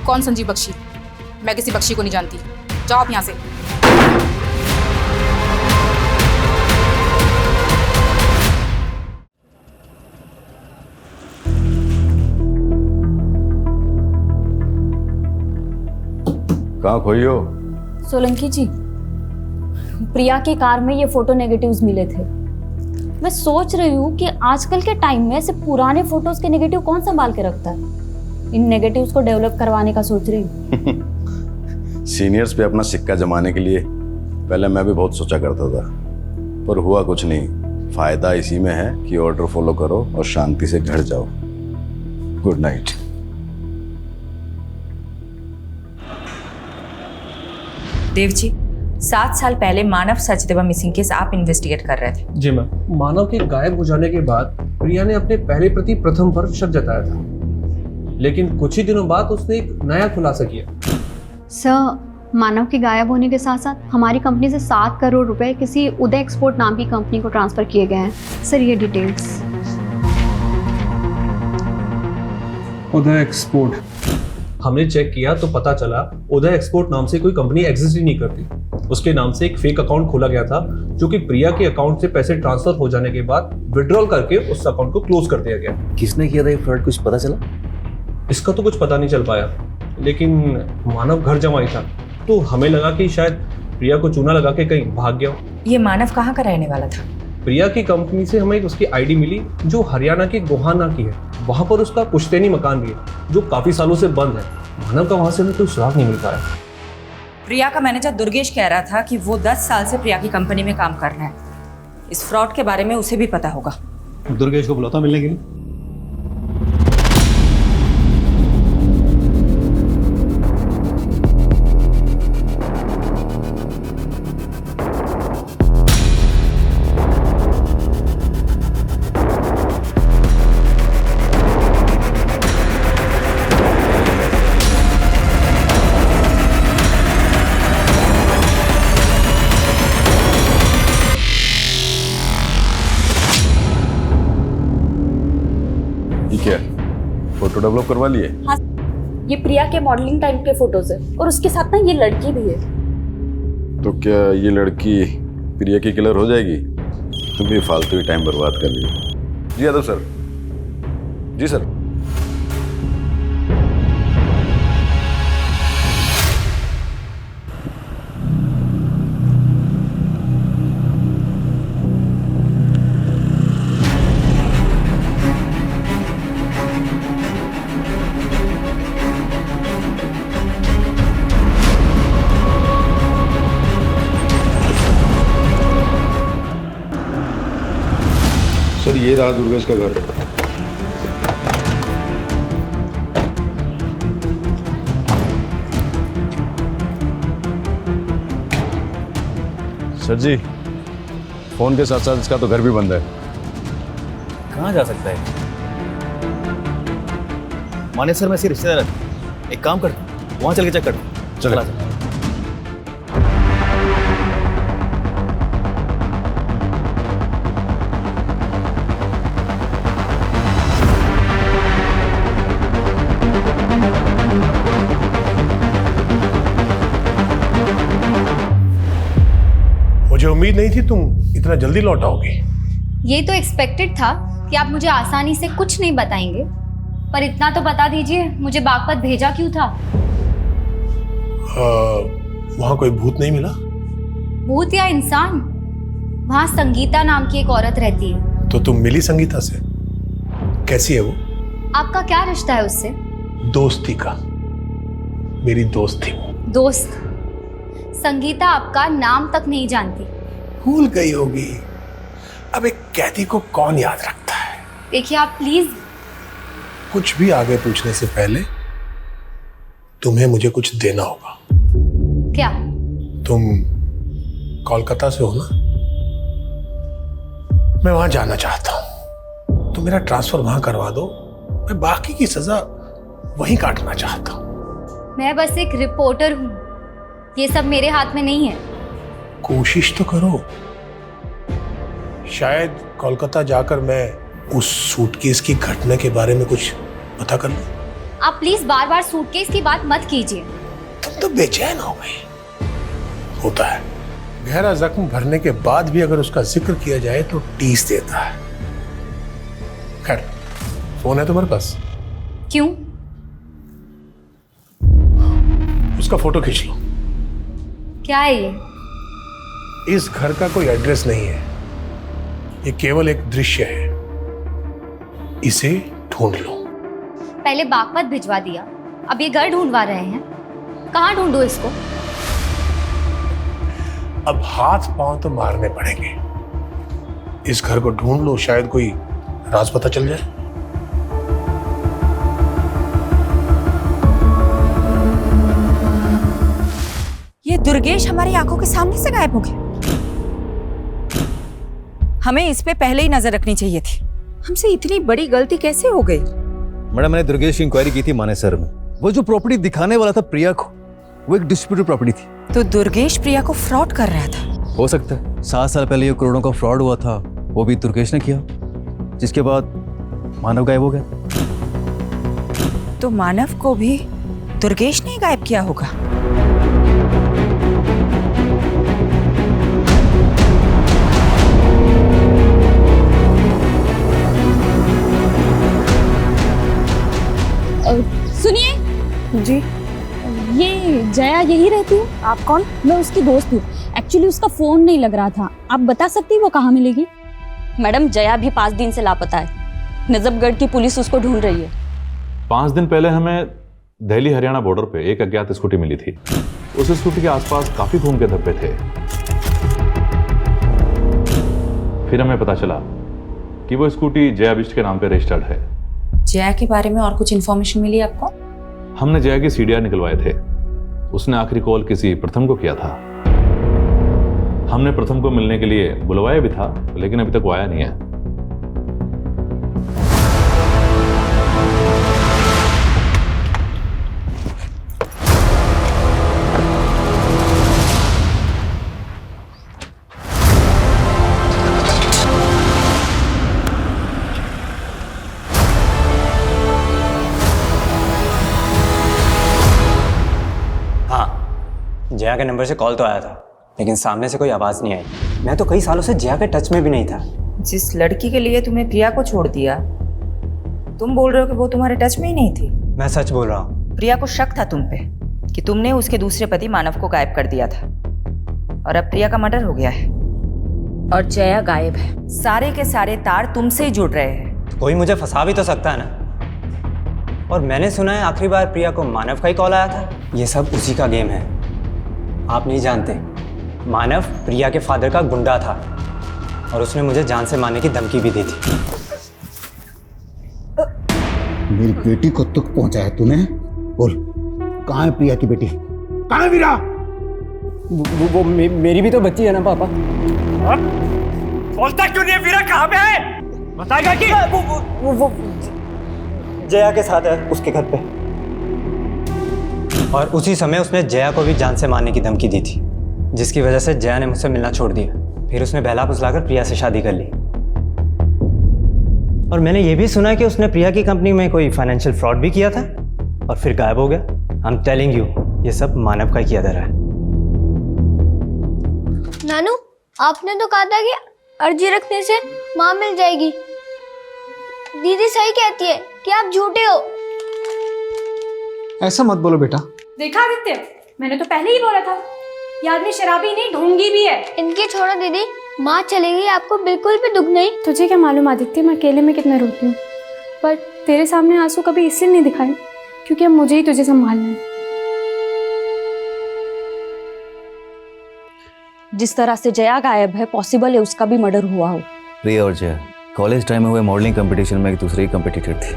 कौन संजीव बख्शी? मैं किसी बख्शी को नहीं जानती। जाओ आप यहाँ से। कहाँ खोई हो? सोलंकी जी, प्रिया के कार में ये फोटो नेगेटिव्स मिले थे। मैं सोच रही हूँ कि आजकल के टाइम में ऐसे पुराने फोटोज के नेगेटिव कौन संभाल के रखता है। इन नेगेटिव्स को डेवलप करवाने का सोच रही हूँ। सीनियर्स पे अपना सिक्का जमाने के लिए पहले मैं भी बहुत सोचा करता था, पर हुआ कुछ नहीं। फायदा इसी में है कि ऑर्डर फॉलो करो और शांति से घर जाओ। Good night. देव जी, 7 साल पहले मानव सचदेवा मिसिंग केस आप इन्वेस्टिगेट कर रहे थे। जी मैम, मानव के गायब हो जाने के बाद प्रिया ने अपने पहले प्रति प्रथम पर शक जताया था, लेकिन कुछ ही दिनों बाद उसने एक नया खुलासा किया। सर, मानव के गायब होने के साथ साथ हमारी कंपनी से 7 करोड़ रुपए किसी उदय एक्सपोर्ट नाम की कंपनी को ट्रांसफर किए गए हैं। सर, ये डिटेल्स। उदय एक्सपोर्ट, हमने चेक किया तो पता चला उदय एक्सपोर्ट नाम से कोई कंपनी एग्जिस्ट ही नहीं करती। उसके नाम से एक फेक अकाउंट खोला गया था, जो कि प्रिया के अकाउंट से पैसे ट्रांसफर हो जाने के बाद विड्रॉल करके उस अकाउंट को क्लोज कर दिया गया। किसने किया था ये फ्रॉड, कुछ पता चला? इसका तो कुछ पता नहीं चल पाया, लेकिन मानव घर जमाई था, तो हमें लगा कि शायद प्रिया को चूना लगा के कहीं भाग गया। ये मानव कहाँ का रहने वाला था? प्रिया की कंपनी से हमें उसकी आईडी मिली जो हरियाणा के गोहाना की है। वहां पर उसका पुश्तैनी मकान भी है जो काफी सालों से बंद है। मानव का वहां से हमें कोई सुराग नहीं मिल पाया। प्रिया का मैनेजर दुर्गेश कह रहा था कि वो 10 साल से प्रिया की कंपनी में काम कर रहा है। इस फ्रॉड के बारे में उसे भी पता होगा। दुर्गेश को बुलाता मिलने के लिए। क्या फोटो डेवलप करवा लिए? हाँ, ये प्रिया के मॉडलिंग टाइम के फोटोज है और उसके साथ ना ये लड़की भी है। तो क्या ये लड़की प्रिया की किलर हो जाएगी? तुम भी फालतू ही टाइम बर्बाद कर रही हो। जी यादव सर। जी सर। सर, ये रहा दुर्गेश का घर। सर जी, फोन के साथ साथ इसका तो घर भी बंद है। कहाँ जा सकता है? माने सर, मैं इसके रिश्तेदार है। एक काम कर, वहाँ चल के चेक कर। चला जा। मुझे उम्मीद नहीं थी तुम इतना जल्दी लौट आओगी। ये तो एक्सपेक्टेड था कि आप मुझे आसानी से कुछ नहीं बताएंगे, पर इतना तो बता दीजिए, मुझे बागपत भेजा क्यों था? वहां कोई भूत नहीं मिला? भूत या इंसान? वहां संगीता नाम की एक औरत रहती है। तो तुम मिली संगीता से? कैसी है वो? आपका क्या रिश्ता है उससे? दोस्ती का। मेरी दोस्त थी वो। दोस्त? संगीता आपका नाम तक नहीं जानती। भूल गई होगी। अब एक कैदी को कौन याद रखता है? देखिए आप प्लीज। कुछ भी आगे पूछने से पहले तुम्हें मुझे कुछ देना होगा। क्या? तुम कोलकाता से हो ना? मैं वहां जाना चाहता हूं। तुम मेरा ट्रांसफर वहां करवा दो, मैं बाकी की सजा वहीं काटना चाहता हूँ। मैं बस एक रिपोर्टर हूँ, ये सब मेरे हाथ में नहीं है। कोशिश तो करो, शायद कोलकाता जाकर मैं उस सूटकेस की घटना के बारे में कुछ पता कर लूं। आप प्लीज बार बार सूटकेस की बात मत कीजिए। तुम तो बेचैन हो गई। होता है, गहरा जख्म भरने के बाद भी अगर उसका जिक्र किया जाए तो टीस देता है। खैर, फोन है तुम्हारे पास? क्यों? उसका फोटो खींच लो। क्या है ये? इस घर का कोई एड्रेस नहीं है, ये केवल एक दृश्य है। इसे ढूंढ लो। पहले बागपत भिजवा दिया, अब ये घर ढूंढवा रहे हैं। कहाँ ढूंढो इसको? अब हाथ पांव तो मारने पड़ेंगे। इस घर को ढूंढ लो, शायद कोई राज पता चल जाए। ये दुर्गेश हमारी आंखों के सामने से गायब हो गया। हमें इस पे पहले ही नजर रखनी चाहिए थी। हमसे इतनी बड़ी गलती कैसे हो गई? मैडम, मैंने दुर्गेश की इंक्वायरी की थी मानेसर में। वो जो प्रॉपर्टी दिखाने वाला था प्रिया को, वो एक डिस्प्यूटेड प्रॉपर्टी थी। तो दुर्गेश प्रिया को फ्रॉड कर रहा था। हो सकता है 7 साल पहले ये करोड़ों का फ्रॉड हुआ था, वो भी दुर्गेश ने किया, जिसके बाद मानव गायब हो गया। तो मानव को भी दुर्गेश ने गायब किया होगा। सुनिए जी, ये जया यही रहती है? आप कौन? मैं उसकी दोस्त हूँ। एक्चुअली उसका फोन नहीं लग रहा था, आप बता सकती हैं वो कहाँ मिलेगी? मैडम, जया भी 5 दिन से लापता है। नजफगढ़ की पुलिस उसको ढूंढ रही है। 5 दिन पहले हमें दिल्ली हरियाणा बॉर्डर पे एक अज्ञात स्कूटी मिली थी। उस स्कूटी के आसपास काफी खून के धब्बे थे। फिर हमें पता चला कि वो स्कूटी जया बिष्ट के नाम पे रजिस्टर्ड है। जया के बारे में और कुछ इन्फॉर्मेशन मिली आपको? हमने जया की सीडीआर निकलवाए थे। उसने आखिरी कॉल किसी प्रथम को किया था। हमने प्रथम को मिलने के लिए बुलवाया भी था, लेकिन अभी तक वो आया नहीं है। जया के नंबर से कॉल तो आया था, लेकिन सामने से कोई आवाज़ नहीं आई। मैं तो कई सालों से जया के टच में भी नहीं था। जिस लड़की के लिए तुम्हें प्रिया को छोड़ दिया, तुम बोल रहे हो कि वो तुम्हारे टच में ही नहीं थी? मैं सच बोल रहा हूँ। प्रिया को शक था तुम पे कि तुमने उसके दूसरे पति मानव को गायब कर दिया था, और अब प्रिया का मर्डर हो गया है और जया गायब है। सारे के सारे तार तुमसे ही जुड़ रहे हैं। कोई मुझे फंसा भी तो सकता है ना। और मैंने सुना है आखिरी बार प्रिया को मानव का ही कॉल आया था। ये सब उसी का गेम है। आप नहीं जानते, मानव प्रिया के फादर का गुंडा था और उसने मुझे जान से मारने की धमकी भी दी थी। मेरी बेटी को तक पहुंचाया तूने? बोल, कहाँ है प्रिया की बेटी? कहाँ है वीरा? वो मेरी भी तो बच्ची है ना पापा। बोलता क्यों नहीं है? वीरा कहाँ पे है? बताएगा कि? वो जया के साथ है, उसके घर पे। और उसी समय उसने जया को भी जान से मारने की धमकी दी थी, जिसकी वजह से जया ने मुझसे मिलना छोड़ दिया। फिर उसने बहला फुसलाकर प्रिया से शादी कर ली। और मैंने ये भी सुना कि उसने प्रिया की कंपनी में कोई फाइनेंशियल फ्रॉड भी किया था और फिर गायब हो गया। आई एम टेलिंग यू, ये सब मानव का किया धरा है। नानू, आपने तो कहा था कि अर्जी रखने से माँ मिल जाएगी। दीदी सही कहती है कि आप झूठे हो। ऐसा मत बोलो बेटा। देखा आदित्य, मैंने तो पहले ही बोला था, ये आदमी शराबी नहीं ढोंगी भी है। इनकी छोड़ो दीदी, माँ चली गई, आपको बिल्कुल भी दुख नहीं? तुझे क्या मालूम आदित्य, मैं अकेले में कितना रोती हूँ, पर तेरे सामने आंसू कभी इसलिए नहीं दिखाए क्योंकि अब मुझे ही तुझे संभालना है। जिस तरह से जया गायब है, पॉसिबल है उसका भी मर्डर हुआ हो। प्रिया और जया कॉलेज टाइम में हुए मॉडलिंग कंपटीशन में एक दूसरे की कंपटीटर थी,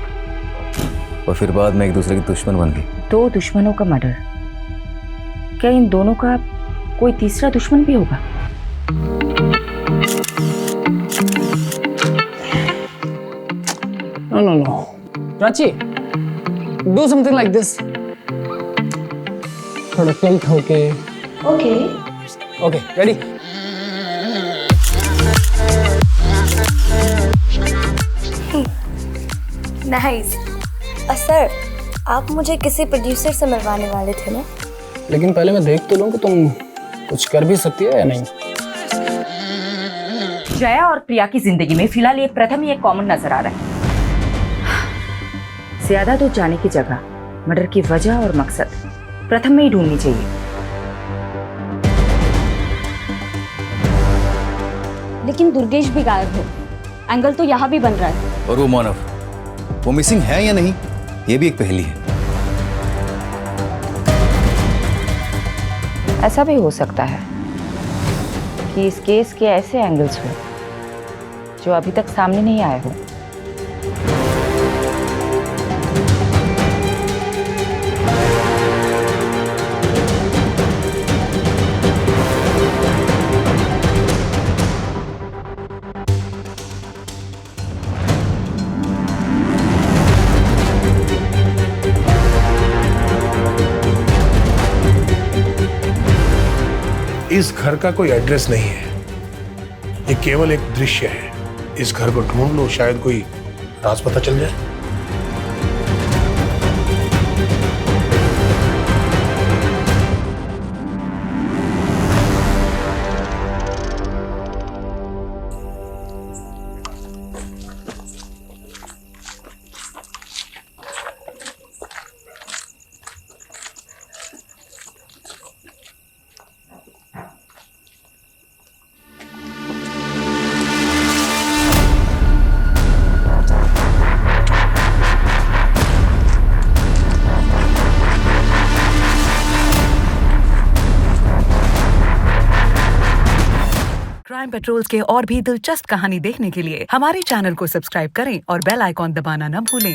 और फिर बाद में एक दूसरे की दुश्मन बन गई। 2 दुश्मनों का मर्डर, क्या इन दोनों का कोई तीसरा दुश्मन भी होगा? No. Prachi, do something like this. थोड़ा tilt होके. Okay, ready? नाइस। सर, आप मुझे किसी प्रोड्यूसर से मिलवाने वाले थे ना? लेकिन पहले मैं देख तो लूं कि तुम कुछ कर भी सकती हो या नहीं। जया और प्रिया की जिंदगी में फिलहाल ये प्रथम ही एक कॉमन नजर आ रहा है। ज्यादा दूर जाने की जगह मर्डर की वजह और मकसद प्रथम में ही ढूंढनी चाहिए। लेकिन दुर्गेश भी गायब है, एंगल तो यहाँ भी बन रहा है। और वो मानव, वो मिसिंग है या नहीं, ये भी एक पहेली है। ऐसा भी हो सकता है कि इस केस के ऐसे एंगल्स हो जो अभी तक सामने नहीं आए हो। इस घर का कोई एड्रेस नहीं है, ये केवल एक दृश्य है। इस घर को ढूंढ लो, शायद कोई राज पता चल जाए। क्राइम पेट्रोल्स के और भी दिलचस्प कहानी देखने के लिए हमारे चैनल को सब्सक्राइब करें और बेल आइकॉन दबाना न भूलें।